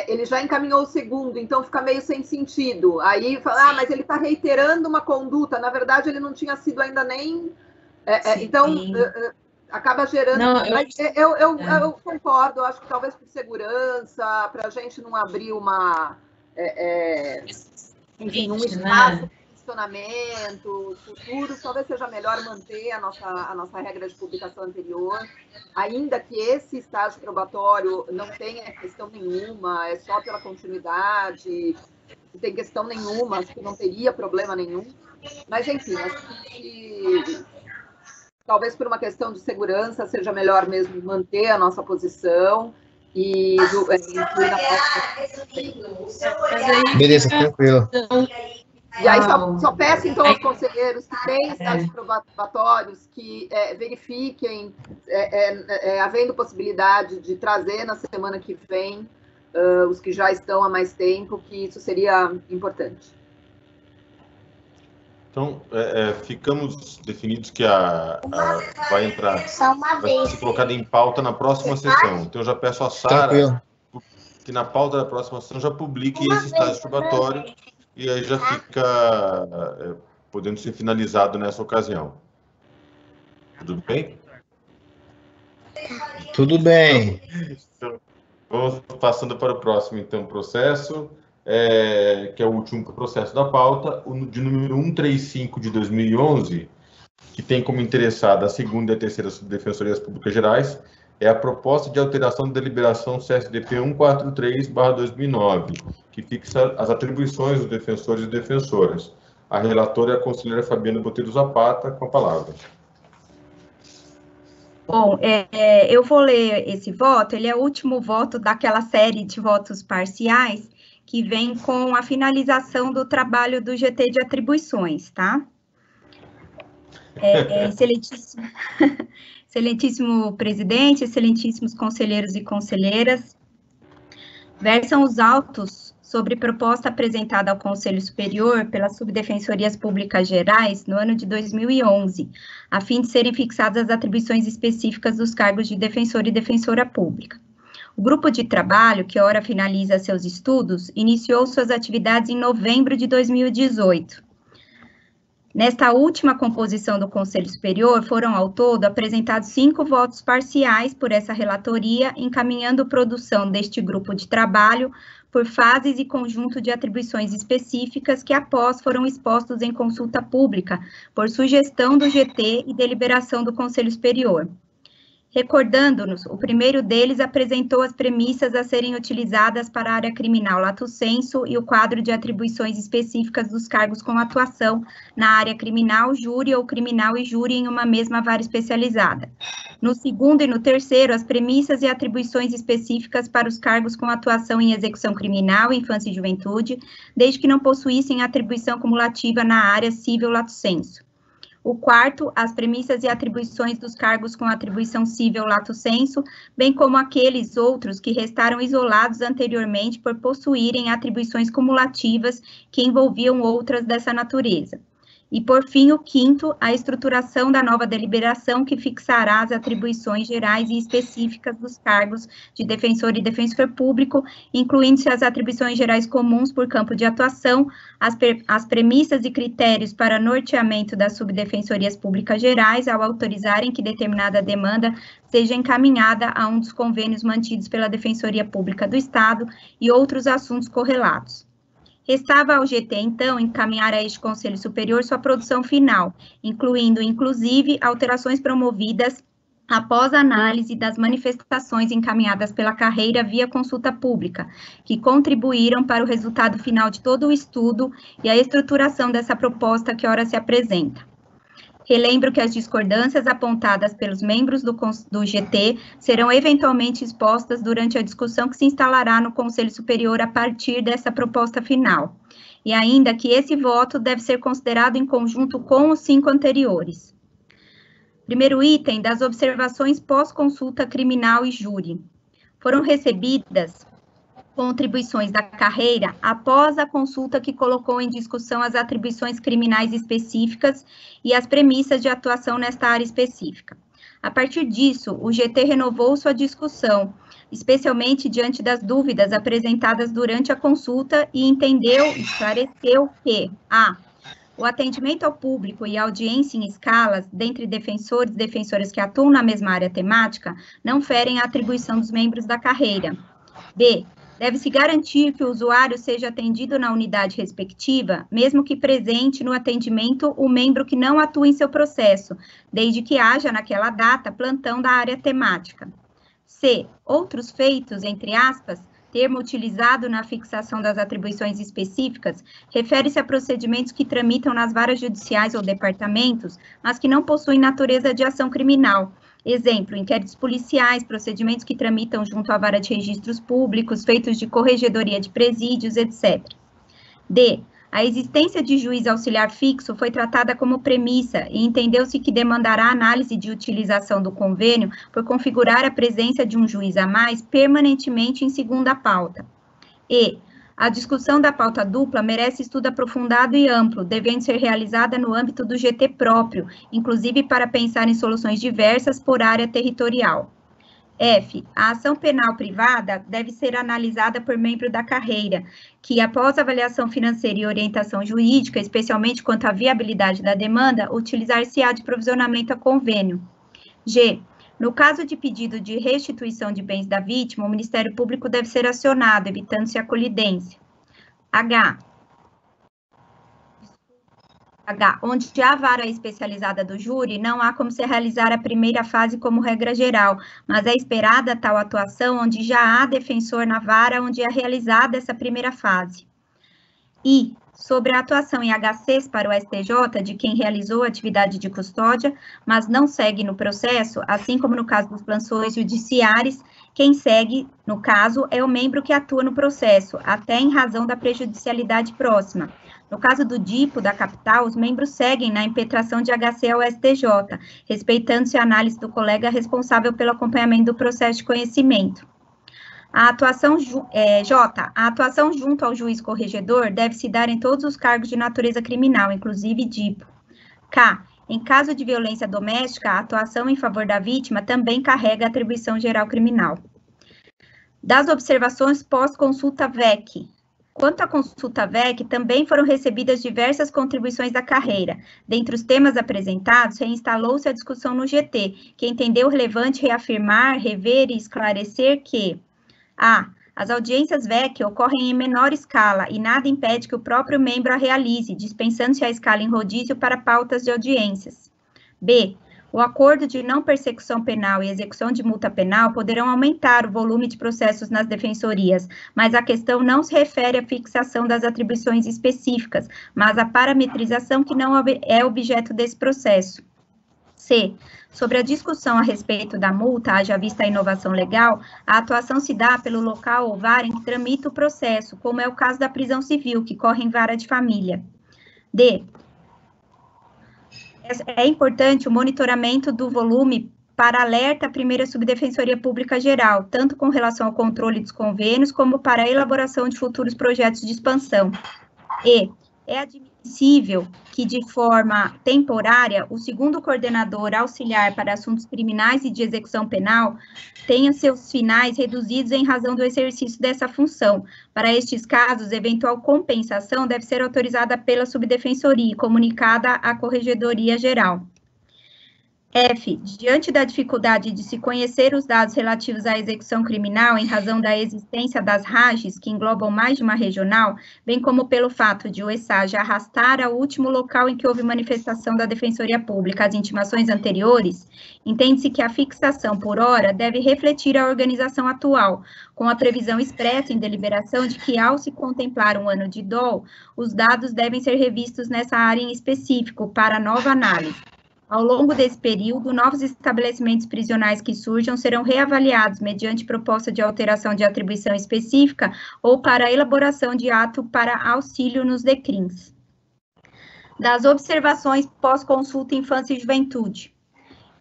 [SPEAKER 13] ele já encaminhou o segundo, então fica meio sem sentido. Aí fala, mas ele está reiterando uma conduta, na verdade ele não tinha sido ainda nem... então, acaba gerando... Não, eu concordo, eu acho que talvez por segurança, para a gente não abrir um espaço de funcionamento futuro, talvez seja melhor manter a nossa regra de publicação anterior, ainda que esse estágio probatório não tenha questão nenhuma, é só pela continuidade, não tem questão nenhuma, acho que não teria problema nenhum, mas enfim, acho que talvez por uma questão de segurança seja melhor mesmo manter a nossa posição e incluir na
[SPEAKER 10] Beleza, tranquilo.
[SPEAKER 13] E aí só peço, então, aos conselheiros que têm estágios probatórios que verifiquem, havendo possibilidade de trazer na semana que vem os que já estão há mais tempo, que isso seria importante.
[SPEAKER 1] Então, ficamos definidos que vai entrar, vai ser colocada em pauta na próxima sessão. Então, eu já peço a Sara que na pauta da próxima sessão já publique esse estágio probatório e aí já fica podendo ser finalizado nessa ocasião. Tudo bem?
[SPEAKER 10] Tudo bem.
[SPEAKER 1] Então, vamos passando para o próximo, então, processo, que é o último processo da pauta, o de número 135 de 2011, que tem como interessada a segunda e a terceira subdefensorias públicas gerais, é a proposta de alteração da deliberação CSDP 143/2009, que fixa as atribuições dos defensores e defensoras. A relatora é a conselheira Fabiana Botelho Zapata, com a palavra.
[SPEAKER 9] Bom, eu vou ler esse voto, ele é o último voto daquela série de votos parciais, que vem com a finalização do trabalho do GT de atribuições, tá? Excelentíssimo presidente, excelentíssimos conselheiros e conselheiras, versam os autos sobre proposta apresentada ao Conselho Superior pelas Subdefensorias Públicas Gerais no ano de 2011, a fim de serem fixadas as atribuições específicas dos cargos de defensor e defensora pública. O grupo de trabalho, que ora finaliza seus estudos, iniciou suas atividades em novembro de 2018. Nesta última composição do Conselho Superior, foram ao todo apresentados 5 votos parciais por essa relatoria, encaminhando produção deste grupo de trabalho por fases e conjunto de atribuições específicas que após foram expostos em consulta pública por sugestão do GT e deliberação do Conselho Superior. Recordando-nos, o primeiro deles apresentou as premissas a serem utilizadas para a área criminal lato sensu e o quadro de atribuições específicas dos cargos com atuação na área criminal, júri ou criminal e júri em uma mesma vara especializada. No segundo e no terceiro, as premissas e atribuições específicas para os cargos com atuação em execução criminal, infância e juventude, desde que não possuíssem atribuição cumulativa na área civil lato sensu. O quarto, as premissas e atribuições dos cargos com atribuição civil lato sensu, bem como aqueles outros que restaram isolados anteriormente por possuírem atribuições cumulativas que envolviam outras dessa natureza. E, por fim, o quinto, a estruturação da nova deliberação que fixará as atribuições gerais e específicas dos cargos de defensor e defensor público, incluindo-se as atribuições gerais comuns por campo de atuação, as premissas e critérios para norteamento das subdefensorias públicas gerais ao autorizarem que determinada demanda seja encaminhada a um dos convênios mantidos pela Defensoria Pública do Estado e outros assuntos correlatos. Restava ao GT, então, encaminhar a este Conselho Superior sua produção final, incluindo, inclusive, alterações promovidas após a análise das manifestações encaminhadas pela carreira via consulta pública, que contribuíram para o resultado final de todo o estudo e a estruturação dessa proposta que ora se apresenta. Relembro que as discordâncias apontadas pelos membros do GT serão eventualmente expostas durante a discussão que se instalará no Conselho Superior a partir dessa proposta final, e ainda que esse voto deve ser considerado em conjunto com os 5 anteriores. Primeiro item, das observações pós-consulta criminal e júri. Foram recebidas contribuições da carreira após a consulta que colocou em discussão as atribuições criminais específicas e as premissas de atuação nesta área específica. A partir disso, o GT renovou sua discussão, especialmente diante das dúvidas apresentadas durante a consulta e esclareceu que o atendimento ao público e a audiência em escalas, dentre defensores e defensoras que atuam na mesma área temática, não ferem a atribuição dos membros da carreira. B. Deve-se garantir que o usuário seja atendido na unidade respectiva, mesmo que presente no atendimento o membro que não atua em seu processo, desde que haja naquela data plantão da área temática. C. Outros feitos, entre aspas, termo utilizado na fixação das atribuições específicas, refere-se a procedimentos que tramitam nas varas judiciais ou departamentos, mas que não possuem natureza de ação criminal. Exemplo, inquéritos policiais, procedimentos que tramitam junto à vara de registros públicos, feitos de corregedoria de presídios, etc. D. A existência de juiz auxiliar fixo foi tratada como premissa e entendeu-se que demandará análise de utilização do convênio por configurar a presença de um juiz a mais permanentemente em segunda pauta. E. A discussão da pauta dupla merece estudo aprofundado e amplo, devendo ser realizada no âmbito do GT próprio, inclusive para pensar em soluções diversas por área territorial. F. A ação penal privada deve ser analisada por membro da carreira, que, após avaliação financeira e orientação jurídica, especialmente quanto à viabilidade da demanda, utilizar-se-á de provisionamento a convênio. G. No caso de pedido de restituição de bens da vítima, o Ministério Público deve ser acionado, evitando-se a colidência. H. Onde há vara especializada do júri, não há como se realizar a primeira fase como regra geral, mas é esperada tal atuação onde já há defensor na vara onde é realizada essa primeira fase. I. Sobre a atuação em HCs para o STJ de quem realizou a atividade de custódia, mas não segue no processo, assim como no caso dos plantões judiciários, quem segue, no caso, é o membro que atua no processo, até em razão da prejudicialidade próxima. No caso do DIPO da capital, os membros seguem na impetração de HC ao STJ, respeitando-se a análise do colega responsável pelo acompanhamento do processo de conhecimento. A atuação junto ao juiz corregedor deve se dar em todos os cargos de natureza criminal, inclusive DIPO. K. Em caso de violência doméstica, a atuação em favor da vítima também carrega a atribuição geral criminal. Das observações pós-consulta VEC. Quanto à consulta VEC, também foram recebidas diversas contribuições da carreira. Dentre os temas apresentados, reinstalou-se a discussão no GT, que entendeu relevante reafirmar, rever e esclarecer que A. As audiências VEC ocorrem em menor escala e nada impede que o próprio membro a realize, dispensando-se a escala em rodízio para pautas de audiências. B. O acordo de não persecução penal e execução de multa penal poderão aumentar o volume de processos nas defensorias, mas a questão não se refere à fixação das atribuições específicas, mas à parametrização que não é objeto desse processo. C. Sobre a discussão a respeito da multa, haja vista a inovação legal, a atuação se dá pelo local ou vara em que tramita o processo, como é o caso da prisão civil, que corre em vara de família. D. É importante o monitoramento do volume para alerta à primeira Subdefensoria Pública Geral, tanto com relação ao controle dos convênios, como para a elaboração de futuros projetos de expansão. E. É admissível que, de forma temporária, o segundo coordenador auxiliar para assuntos criminais e de execução penal tenha seus finais reduzidos em razão do exercício dessa função. Para estes casos, eventual compensação deve ser autorizada pela subdefensoria e comunicada à Corregedoria Geral. F. Diante da dificuldade de se conhecer os dados relativos à execução criminal em razão da existência das RAGs, que englobam mais de uma regional, bem como pelo fato de o ESAG arrastar ao último local em que houve manifestação da Defensoria Pública as intimações anteriores, entende-se que a fixação por hora deve refletir a organização atual, com a previsão expressa em deliberação de que, ao se contemplar um ano de dol, os dados devem ser revistos nessa área em específico para nova análise. Ao longo desse período, novos estabelecimentos prisionais que surjam serão reavaliados mediante proposta de alteração de atribuição específica ou para a elaboração de ato para auxílio nos DECRIMs. Das observações pós-consulta Infância e Juventude.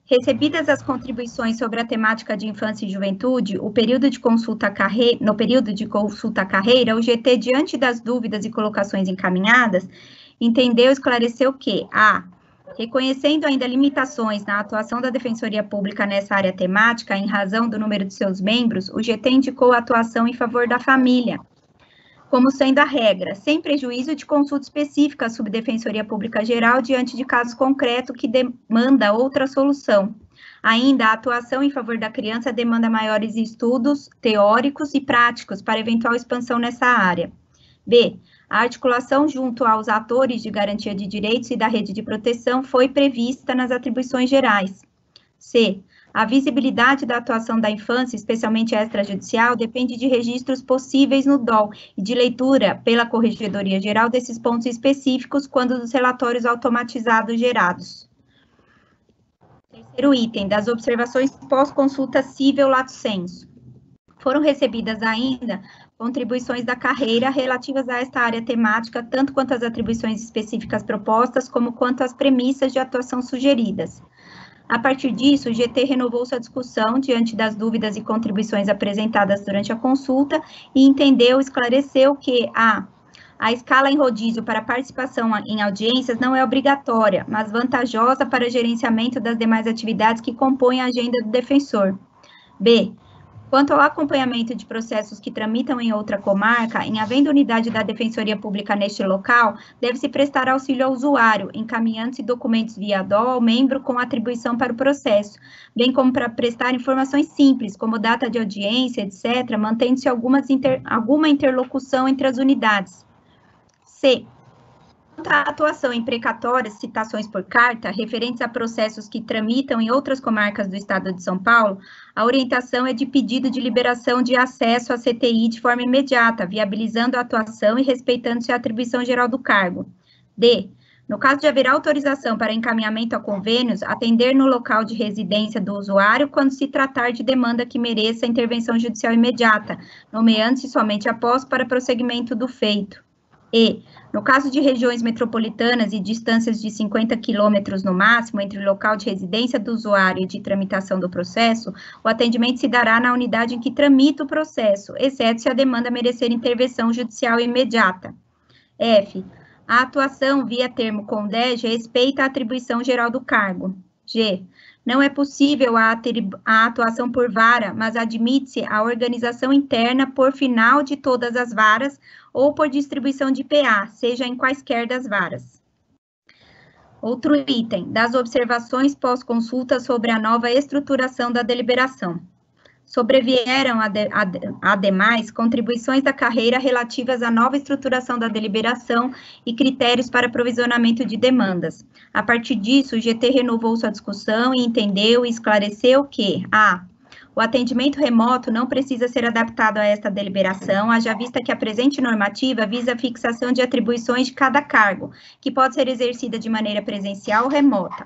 [SPEAKER 9] Recebidas as contribuições sobre a temática de infância e juventude, no período de consulta à carreira, o GT, diante das dúvidas e colocações encaminhadas, entendeu e esclareceu que, a. Reconhecendo ainda limitações na atuação da Defensoria Pública nessa área temática, em razão do número de seus membros, o GT indicou a atuação em favor da família, como sendo a regra, sem prejuízo de consulta específica à Subdefensoria Pública Geral diante de caso concreto que demanda outra solução. Ainda, a atuação em favor da criança demanda maiores estudos teóricos e práticos para eventual expansão nessa área. B. A articulação junto aos atores de garantia de direitos e da rede de proteção foi prevista nas atribuições gerais. C. A visibilidade da atuação da infância, especialmente extrajudicial, depende de registros possíveis no DOL e de leitura pela Corregedoria Geral desses pontos específicos quando dos relatórios automatizados gerados. Terceiro item, das observações pós-consulta cível lato sensu. Foram recebidas ainda contribuições da carreira relativas a esta área temática, tanto quanto às atribuições específicas propostas, como quanto às premissas de atuação sugeridas. A partir disso, o GT renovou sua discussão diante das dúvidas e contribuições apresentadas durante a consulta e entendeu e esclareceu que a escala em rodízio para participação em audiências não é obrigatória, mas vantajosa para gerenciamento das demais atividades que compõem a agenda do defensor. B. Quanto ao acompanhamento de processos que tramitam em outra comarca, em havendo unidade da Defensoria Pública neste local, deve-se prestar auxílio ao usuário, encaminhando-se documentos via DOL ao membro com atribuição para o processo, bem como para prestar informações simples, como data de audiência, etc., mantendo-se alguma interlocução entre as unidades. C. Quanto à atuação em precatórias, citações por carta, referentes a processos que tramitam em outras comarcas do Estado de São Paulo, a orientação é de pedido de liberação de acesso à CTI de forma imediata, viabilizando a atuação e respeitando-se a atribuição geral do cargo. D. No caso de haver autorização para encaminhamento a convênios, atender no local de residência do usuário quando se tratar de demanda que mereça intervenção judicial imediata, nomeando-se somente após para prosseguimento do feito. E, no caso de regiões metropolitanas e distâncias de 50 quilômetros no máximo entre o local de residência do usuário e de tramitação do processo, o atendimento se dará na unidade em que tramita o processo, exceto se a demanda merecer intervenção judicial imediata. F. A atuação via termo CONDEG respeita a atribuição geral do cargo. G. Não é possível a atuação por vara, mas admite-se a organização interna por final de todas as varas ou por distribuição de PA, seja em quaisquer das varas. Outro item, das observações pós-consulta sobre a nova estruturação da deliberação. Sobrevieram, ademais, contribuições da carreira relativas à nova estruturação da deliberação e critérios para provisionamento de demandas. A partir disso, o GT renovou sua discussão e entendeu e esclareceu que, o atendimento remoto não precisa ser adaptado a esta deliberação, haja vista que a presente normativa visa a fixação de atribuições de cada cargo, que pode ser exercida de maneira presencial ou remota.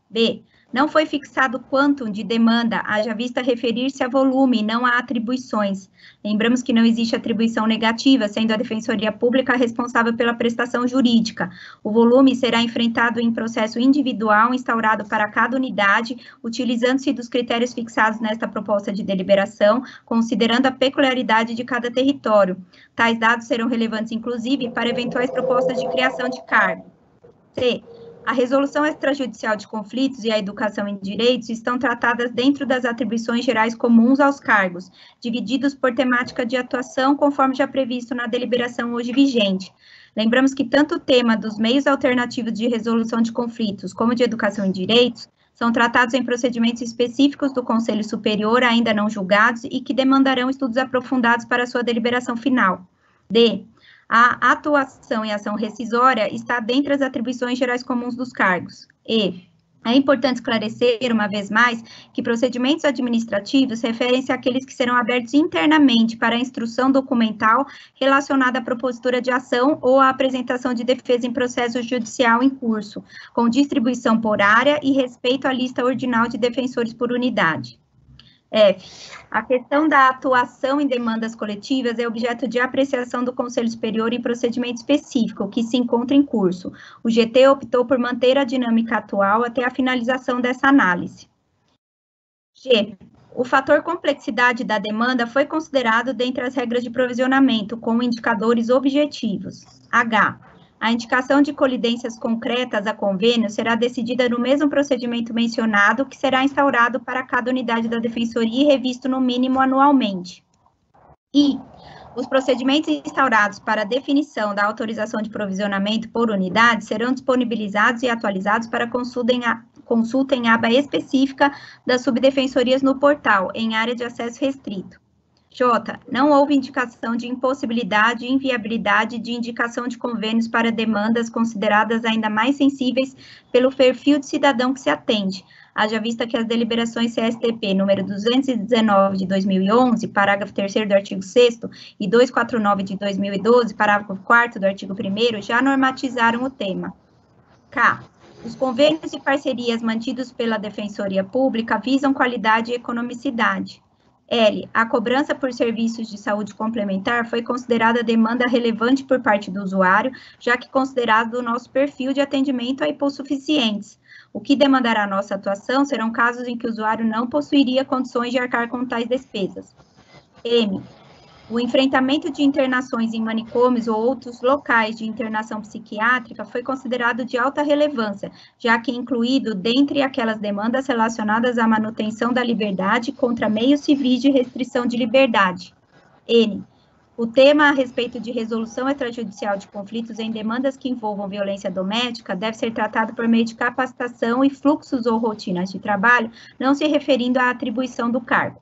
[SPEAKER 9] B. Não foi fixado quantum de demanda, haja vista referir-se a volume e não a atribuições. Lembramos que não existe atribuição negativa, sendo a Defensoria Pública responsável pela prestação jurídica. O volume será enfrentado em processo individual instaurado para cada unidade, utilizando-se dos critérios fixados nesta proposta de deliberação, considerando a peculiaridade de cada território. Tais dados serão relevantes, inclusive, para eventuais propostas de criação de cargo. C. A resolução extrajudicial de conflitos e a educação em direitos estão tratadas dentro das atribuições gerais comuns aos cargos, divididos por temática de atuação, conforme já previsto na deliberação hoje vigente. Lembramos que tanto o tema dos meios alternativos de resolução de conflitos como de educação em direitos são tratados em procedimentos específicos do Conselho Superior, ainda não julgados, e que demandarão estudos aprofundados para sua deliberação final. D. A atuação e ação rescisória está dentre as atribuições gerais comuns dos cargos. E. É importante esclarecer, uma vez mais, que procedimentos administrativos referem-se àqueles que serão abertos internamente para a instrução documental relacionada à propositura de ação ou à apresentação de defesa em processo judicial em curso, com distribuição por área e respeito à lista ordinal de defensores por unidade. F. A questão da atuação em demandas coletivas é objeto de apreciação do Conselho Superior em procedimento específico, que se encontra em curso. O GT optou por manter a dinâmica atual até a finalização dessa análise. G. O fator complexidade da demanda foi considerado dentre as regras de provisionamento, com indicadores objetivos. H. A indicação de colidências concretas a convênio será decidida no mesmo procedimento mencionado, que será instaurado para cada unidade da Defensoria e revisto no mínimo anualmente. I. Os procedimentos instaurados para a definição da autorização de provisionamento por unidade serão disponibilizados e atualizados para consulta em aba específica das subdefensorias no portal, em área de acesso restrito. J. Não houve indicação de impossibilidade e inviabilidade de indicação de convênios para demandas consideradas ainda mais sensíveis pelo perfil de cidadão que se atende, haja vista que as deliberações CSTP número 219 de 2011, parágrafo 3º do artigo 6º, e 249 de 2012, parágrafo 4º do artigo 1º, já normatizaram o tema. K. Os convênios e parcerias mantidos pela Defensoria Pública visam qualidade e economicidade. L. A cobrança por serviços de saúde complementar foi considerada demanda relevante por parte do usuário, já que considerado o nosso perfil de atendimento a hipossuficientes. O que demandará nossa atuação serão casos em que o usuário não possuiria condições de arcar com tais despesas. M. O enfrentamento de internações em manicômios ou outros locais de internação psiquiátrica foi considerado de alta relevância, já que incluído dentre aquelas demandas relacionadas à manutenção da liberdade contra meios civis de restrição de liberdade. N. O tema a respeito de resolução extrajudicial de conflitos em demandas que envolvam violência doméstica deve ser tratado por meio de capacitação e fluxos ou rotinas de trabalho, não se referindo à atribuição do cargo.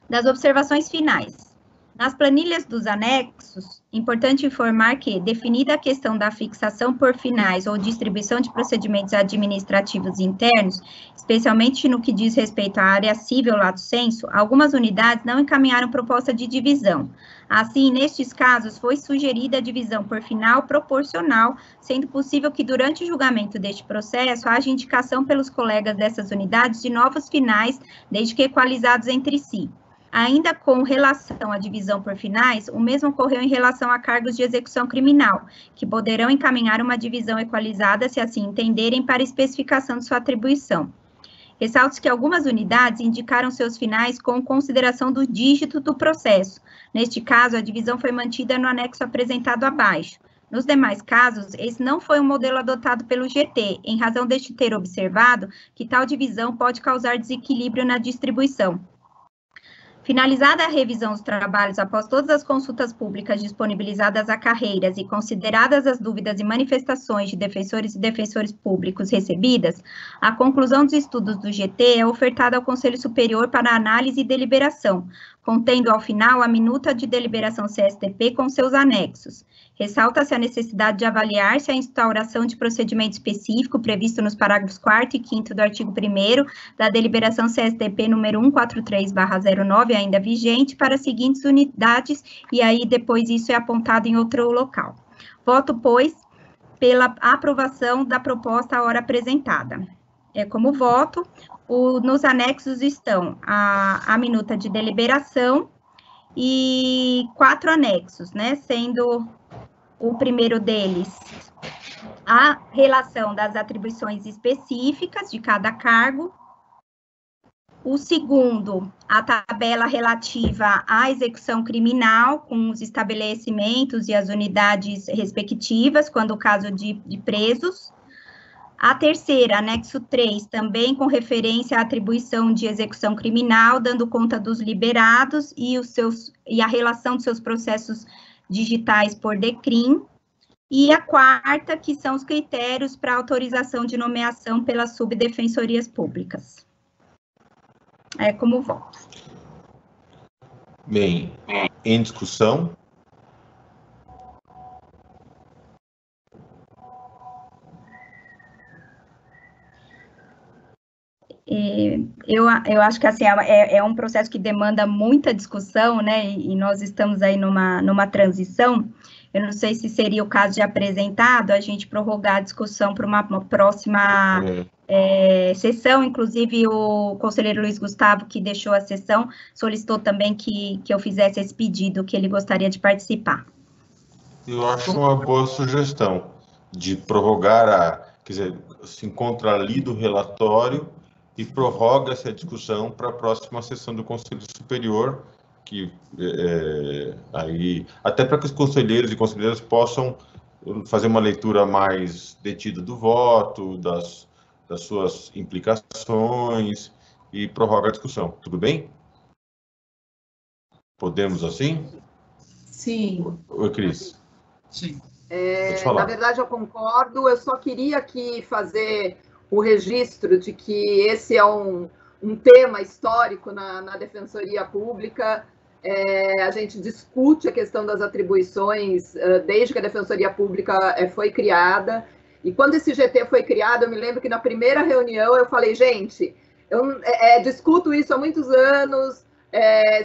[SPEAKER 9] Das observações finais. Nas planilhas dos anexos, importante informar que, definida a questão da fixação por finais ou distribuição de procedimentos administrativos internos, especialmente no que diz respeito à área civil lato sensu, algumas unidades não encaminharam proposta de divisão. Assim, nestes casos, foi sugerida a divisão por final proporcional, sendo possível que durante o julgamento deste processo haja indicação pelos colegas dessas unidades de novos finais, desde que equalizados entre si. Ainda com relação à divisão por finais, o mesmo ocorreu em relação a cargos de execução criminal, que poderão encaminhar uma divisão equalizada, se assim entenderem, para especificação de sua atribuição. Ressalto que algumas unidades indicaram seus finais com consideração do dígito do processo. Neste caso, a divisão foi mantida no anexo apresentado abaixo. Nos demais casos, esse não foi um modelo adotado pelo GT, em razão deste ter observado que tal divisão pode causar desequilíbrio na distribuição. Finalizada a revisão dos trabalhos após todas as consultas públicas disponibilizadas a carreiras e consideradas as dúvidas e manifestações de defensores e defensores públicos recebidas, a conclusão dos estudos do GT é ofertada ao Conselho Superior para análise e deliberação, contendo ao final a minuta de deliberação CSTP com seus anexos. Ressalta-se a necessidade de avaliar se a instauração de procedimento específico previsto nos parágrafos 4º e 5º do artigo 1º da deliberação CSTP número 143/09 ainda vigente para as seguintes unidades, e aí depois isso é apontado em outro local. Voto, pois, pela aprovação da proposta à hora apresentada. Como voto, nos anexos estão a minuta de deliberação e 4 anexos, né, sendo o primeiro deles a relação das atribuições específicas de cada cargo, o segundo, a tabela relativa à execução criminal, com os estabelecimentos e as unidades respectivas, quando o caso de presos. A terceira, anexo 3, também com referência à atribuição de execução criminal, dando conta dos liberados e a relação de seus processos digitais por DECRIM. E a quarta, que são os critérios para autorização de nomeação pelas subdefensorias públicas. É como voto.
[SPEAKER 1] Bem, em discussão.
[SPEAKER 9] Eu acho que assim, é um processo que demanda muita discussão, né? E nós estamos aí numa transição. Eu não sei se seria o caso de apresentado, a gente prorrogar a discussão para uma próxima sessão. Inclusive, o conselheiro Luiz Gustavo, que deixou a sessão, solicitou também que eu fizesse esse pedido, que ele gostaria de participar.
[SPEAKER 1] Eu acho uma boa sugestão de prorrogar, quer dizer, se encontra ali do relatório e prorroga essa discussão para a próxima sessão do Conselho Superior, que aí, até para que os conselheiros e conselheiras possam fazer uma leitura mais detida do voto, das suas implicações, e prorroga a discussão. Tudo bem? Podemos assim?
[SPEAKER 5] Sim.
[SPEAKER 1] Oi, Cris.
[SPEAKER 14] Sim.
[SPEAKER 13] Na verdade, eu concordo. Eu só queria aqui fazer o registro de que esse é um tema histórico na Defensoria Pública. A gente discute a questão das atribuições desde que a Defensoria Pública foi criada. E quando esse GT foi criado, eu me lembro que na primeira reunião eu falei, gente, eu discuto isso há muitos anos,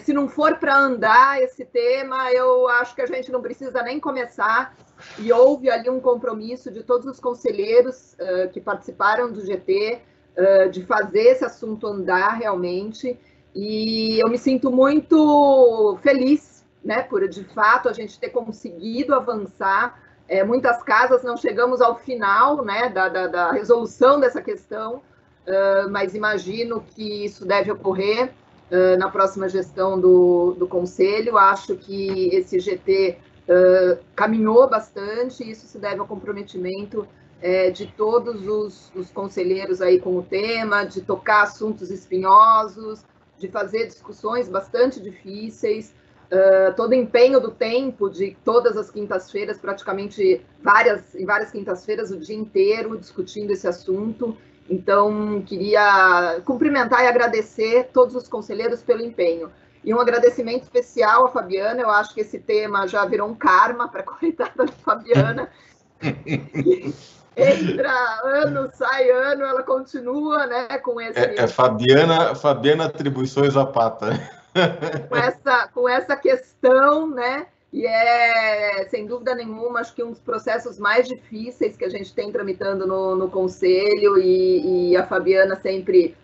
[SPEAKER 13] se não for para andar esse tema, eu acho que a gente não precisa nem começar. E houve ali um compromisso de todos os conselheiros que participaram do GT, de fazer esse assunto andar realmente. E eu me sinto muito feliz, né, por de fato a gente ter conseguido avançar. Muitas casas não chegamos ao final, né, da resolução dessa questão, mas imagino que isso deve ocorrer na próxima gestão do Conselho. Acho que esse GT caminhou bastante, isso se deve ao comprometimento de todos os conselheiros aí com o tema, de tocar assuntos espinhosos, de fazer discussões bastante difíceis, todo o empenho do tempo de todas as quintas-feiras, praticamente em várias quintas-feiras, o dia inteiro discutindo esse assunto. Então, queria cumprimentar e agradecer todos os conselheiros pelo empenho. E um agradecimento especial à Fabiana. Eu acho que esse tema já virou um karma para a coitada da Fabiana. Entra ano, sai ano, ela continua, né, com esse...
[SPEAKER 1] Fabiana Atribuições Zapata.
[SPEAKER 13] Com essa questão, né, e sem dúvida nenhuma, acho que um dos processos mais difíceis que a gente tem tramitando no Conselho, e a Fabiana sempre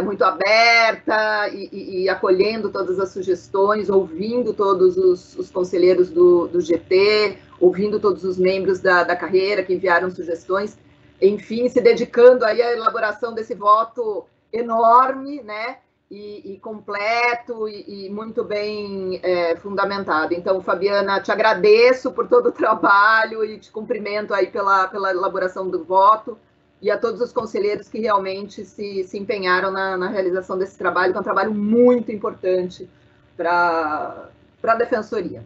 [SPEAKER 13] muito aberta e acolhendo todas as sugestões, ouvindo todos os conselheiros do GT, ouvindo todos os membros da carreira que enviaram sugestões, enfim, se dedicando aí à elaboração desse voto enorme, né, e completo e muito bem fundamentado. Então, Fabiana, te agradeço por todo o trabalho e te cumprimento aí pela elaboração do voto, e a todos os conselheiros que realmente se empenharam na realização desse trabalho, que é um trabalho muito importante para a Defensoria.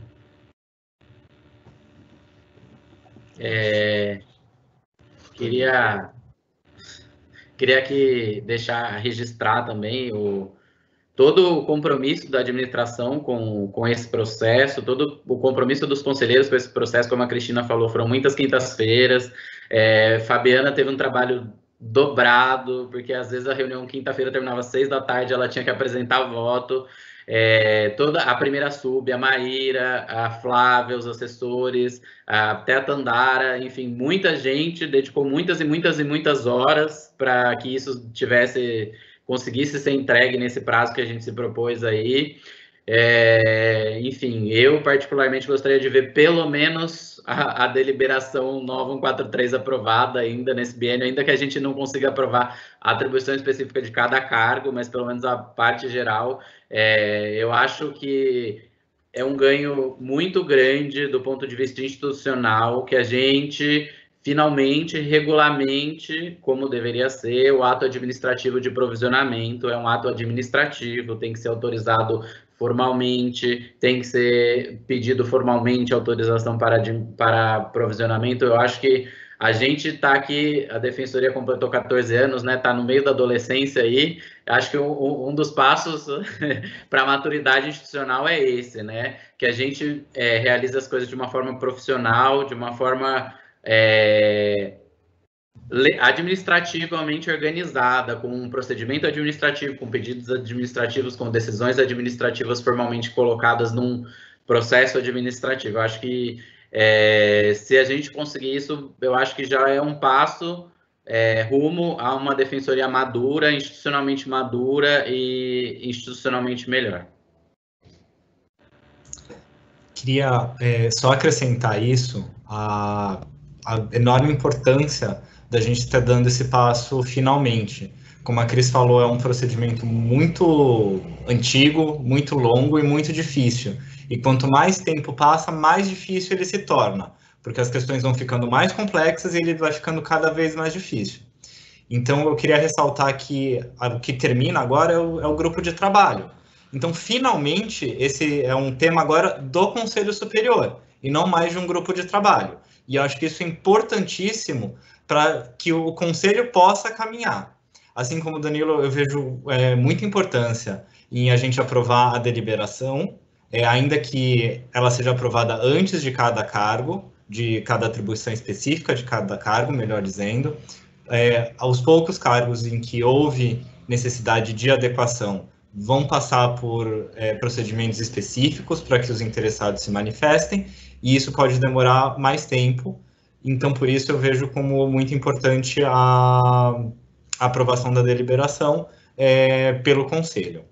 [SPEAKER 7] Queria aqui deixar registrar também todo o compromisso da administração com esse processo, todo o compromisso dos conselheiros com esse processo, como a Cristina falou, foram muitas quintas-feiras. Fabiana teve um trabalho dobrado, porque às vezes a reunião quinta-feira terminava às 6 da tarde, ela tinha que apresentar voto. Toda a primeira sub, a Maíra, a Flávia, os assessores, até a Tandara, enfim, muita gente dedicou muitas e muitas e muitas horas para que isso conseguisse ser entregue nesse prazo que a gente se propôs aí. Enfim, eu particularmente gostaria de ver pelo menos a deliberação nova 143 aprovada ainda nesse biênio, ainda que a gente não consiga aprovar a atribuição específica de cada cargo, mas pelo menos a parte geral. Eu acho que é um ganho muito grande do ponto de vista institucional que a gente finalmente regulamente, como deveria ser, o ato administrativo de provisionamento é um ato administrativo, tem que ser autorizado formalmente, tem que ser pedido formalmente autorização para provisionamento. Eu acho que a gente está aqui, a Defensoria completou 14 anos, né? Está no meio da adolescência aí. Acho que um dos passos para a maturidade institucional é esse, né? Que a gente realiza as coisas de uma forma profissional, de uma forma administrativamente organizada, com um procedimento administrativo, com pedidos administrativos, com decisões administrativas formalmente colocadas num processo administrativo. Eu acho que se a gente conseguir isso, eu acho que já é um passo rumo a uma defensoria madura, institucionalmente madura e institucionalmente melhor.
[SPEAKER 6] Queria só acrescentar isso, a enorme importância da gente estar dando esse passo finalmente. Como a Cris falou, é um procedimento muito antigo, muito longo e muito difícil. E quanto mais tempo passa, mais difícil ele se torna, porque as questões vão ficando mais complexas e ele vai ficando cada vez mais difícil. Então, eu queria ressaltar que o que termina agora é o grupo de trabalho. Então, finalmente, esse é um tema agora do Conselho Superior, e não mais de um grupo de trabalho. E eu acho que isso é importantíssimo para que o Conselho possa caminhar. Assim como o Danilo, eu vejo muita importância em a gente aprovar a deliberação, ainda que ela seja aprovada antes de cada cargo, de cada atribuição específica de cada cargo, melhor dizendo. Aos poucos cargos em que houve necessidade de adequação vão passar por procedimentos específicos para que os interessados se manifestem, e isso pode demorar mais tempo. Então, por isso, eu vejo como muito importante a aprovação da deliberação pelo Conselho.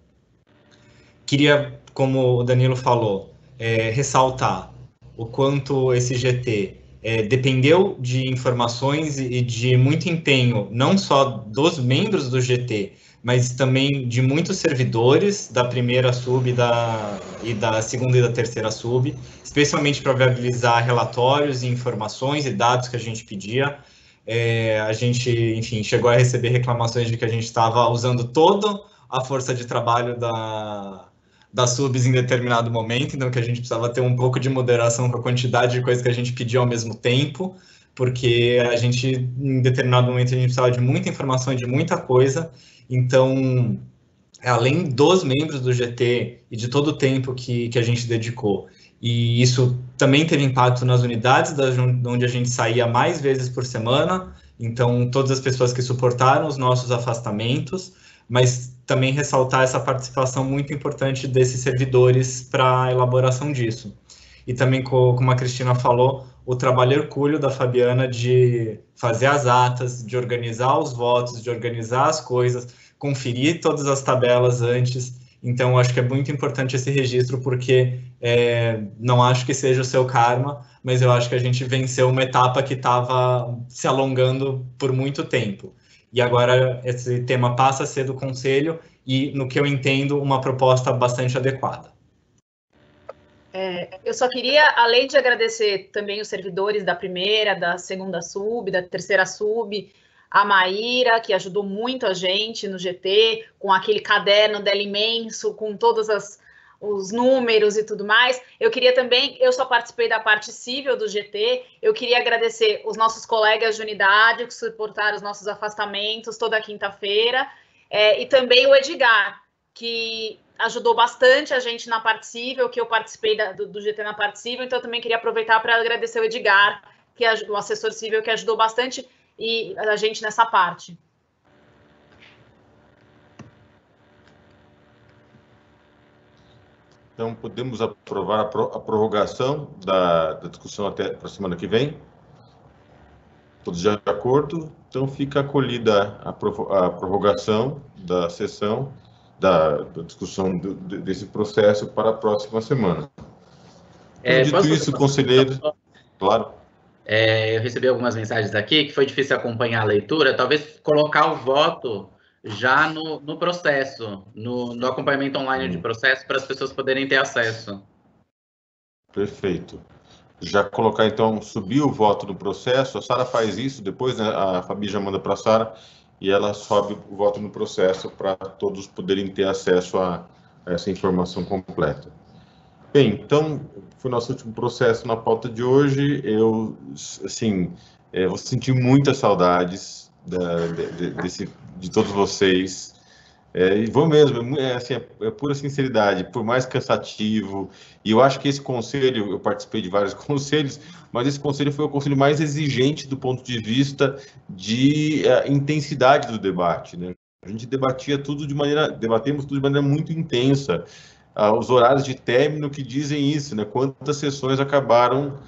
[SPEAKER 6] Queria, como o Danilo falou, ressaltar o quanto esse GT dependeu de informações e de muito empenho, não só dos membros do GT, mas também de muitos servidores da primeira sub e da segunda e da terceira sub, especialmente para viabilizar relatórios e informações e dados que a gente pedia. A gente, enfim, chegou a receber reclamações de que a gente estava usando toda a força de trabalho das subs em determinado momento, então que a gente precisava ter um pouco de moderação com a quantidade de coisas que a gente pedia ao mesmo tempo, porque a gente, em determinado momento, a gente precisava de muita informação e de muita coisa. Então, além dos membros do GT e de todo o tempo que a gente dedicou, e isso também teve impacto nas unidades, onde a gente saía mais vezes por semana, então todas as pessoas que suportaram os nossos afastamentos, mas também ressaltar essa participação muito importante desses servidores para a elaboração disso. E também, como a Cristina falou, o trabalho hercúleo da Fabiana de fazer as atas, de organizar os votos, de organizar as coisas, conferir todas as tabelas antes. Então, acho que é muito importante esse registro, porque não acho que seja o seu karma, mas eu acho que a gente venceu uma etapa que estava se alongando por muito tempo. E agora esse tema passa a ser do Conselho e, no que eu entendo, uma proposta bastante adequada.
[SPEAKER 12] Eu só queria, além de agradecer também os servidores da primeira, da segunda sub, da terceira sub, a Maíra, que ajudou muito a gente no GT, com aquele caderno dela imenso, com todos os números e tudo mais. Eu queria também, eu só participei da parte civil do GT, eu queria agradecer os nossos colegas de unidade que suportaram os nossos afastamentos toda quinta-feira, e também o Edgar, que ajudou bastante a gente na parte civil, que eu participei do GT na parte civil, então eu também queria aproveitar para agradecer o Edgar, que é o assessor civil, que ajudou bastante e a gente nessa parte.
[SPEAKER 1] Então, podemos aprovar a prorrogação da discussão até para a semana que vem? Todos já de acordo? Então, fica acolhida a prorrogação da sessão, da discussão desse processo para a próxima semana. Dito isso, conselheiro... Claro.
[SPEAKER 7] Eu recebi algumas mensagens aqui que foi difícil acompanhar a leitura, talvez colocar o voto já no processo, no acompanhamento online de processo, para as pessoas poderem ter acesso.
[SPEAKER 1] Perfeito. Já colocar, então, subir o voto no processo, a Sara faz isso, depois, né, a Fabi já manda para a Sara, e ela sobe o voto no processo para todos poderem ter acesso essa informação completa. Bem, então, foi o nosso último processo na pauta de hoje. Eu, assim, vou sentir muitas saudades de todos vocês. E vou mesmo, assim, é pura sinceridade, por mais cansativo. E eu acho que esse conselho, eu participei de vários conselhos, mas esse conselho foi o conselho mais exigente do ponto de vista de intensidade do debate, né? A gente debatemos tudo de maneira muito intensa. Os horários de término que dizem isso, né? Quantas sessões acabaram,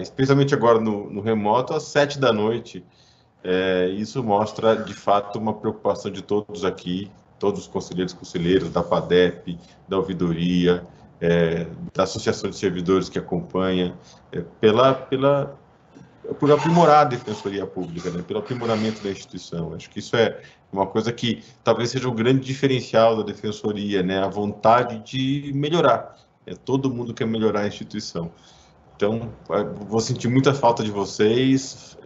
[SPEAKER 1] especialmente agora no remoto, às 7 da noite. Isso mostra, de fato, uma preocupação de todos aqui, todos os conselheiros da FADEP, da Ouvidoria, da Associação de Servidores que acompanha, por aprimorar a Defensoria Pública, né? Pelo aprimoramento da instituição. Acho que isso é uma coisa que talvez seja o grande diferencial da Defensoria, né? A vontade de melhorar. Todo mundo quer melhorar a instituição. Então, vou sentir muita falta de vocês,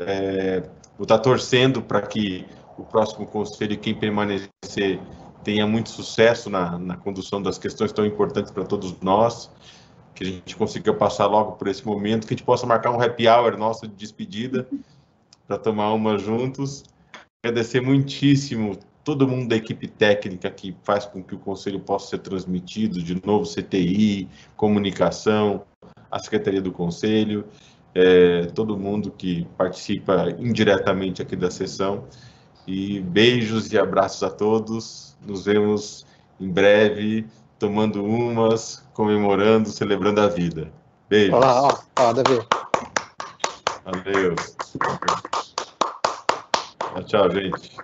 [SPEAKER 1] vou estar torcendo para que o próximo conselho, quem permanecer, tenha muito sucesso na condução das questões tão importantes para todos nós, que a gente consiga passar logo por esse momento, que a gente possa marcar um happy hour nosso de despedida, para tomar uma juntos. Agradecer muitíssimo todo mundo da equipe técnica que faz com que o conselho possa ser transmitido, de novo, CTI, comunicação, a Secretaria do Conselho, todo mundo que participa indiretamente aqui da sessão. E beijos e abraços a todos. Nos vemos em breve, tomando umas, comemorando, celebrando a vida. Beijos.
[SPEAKER 4] Olá, Davi.
[SPEAKER 1] Valeu. Tchau, gente.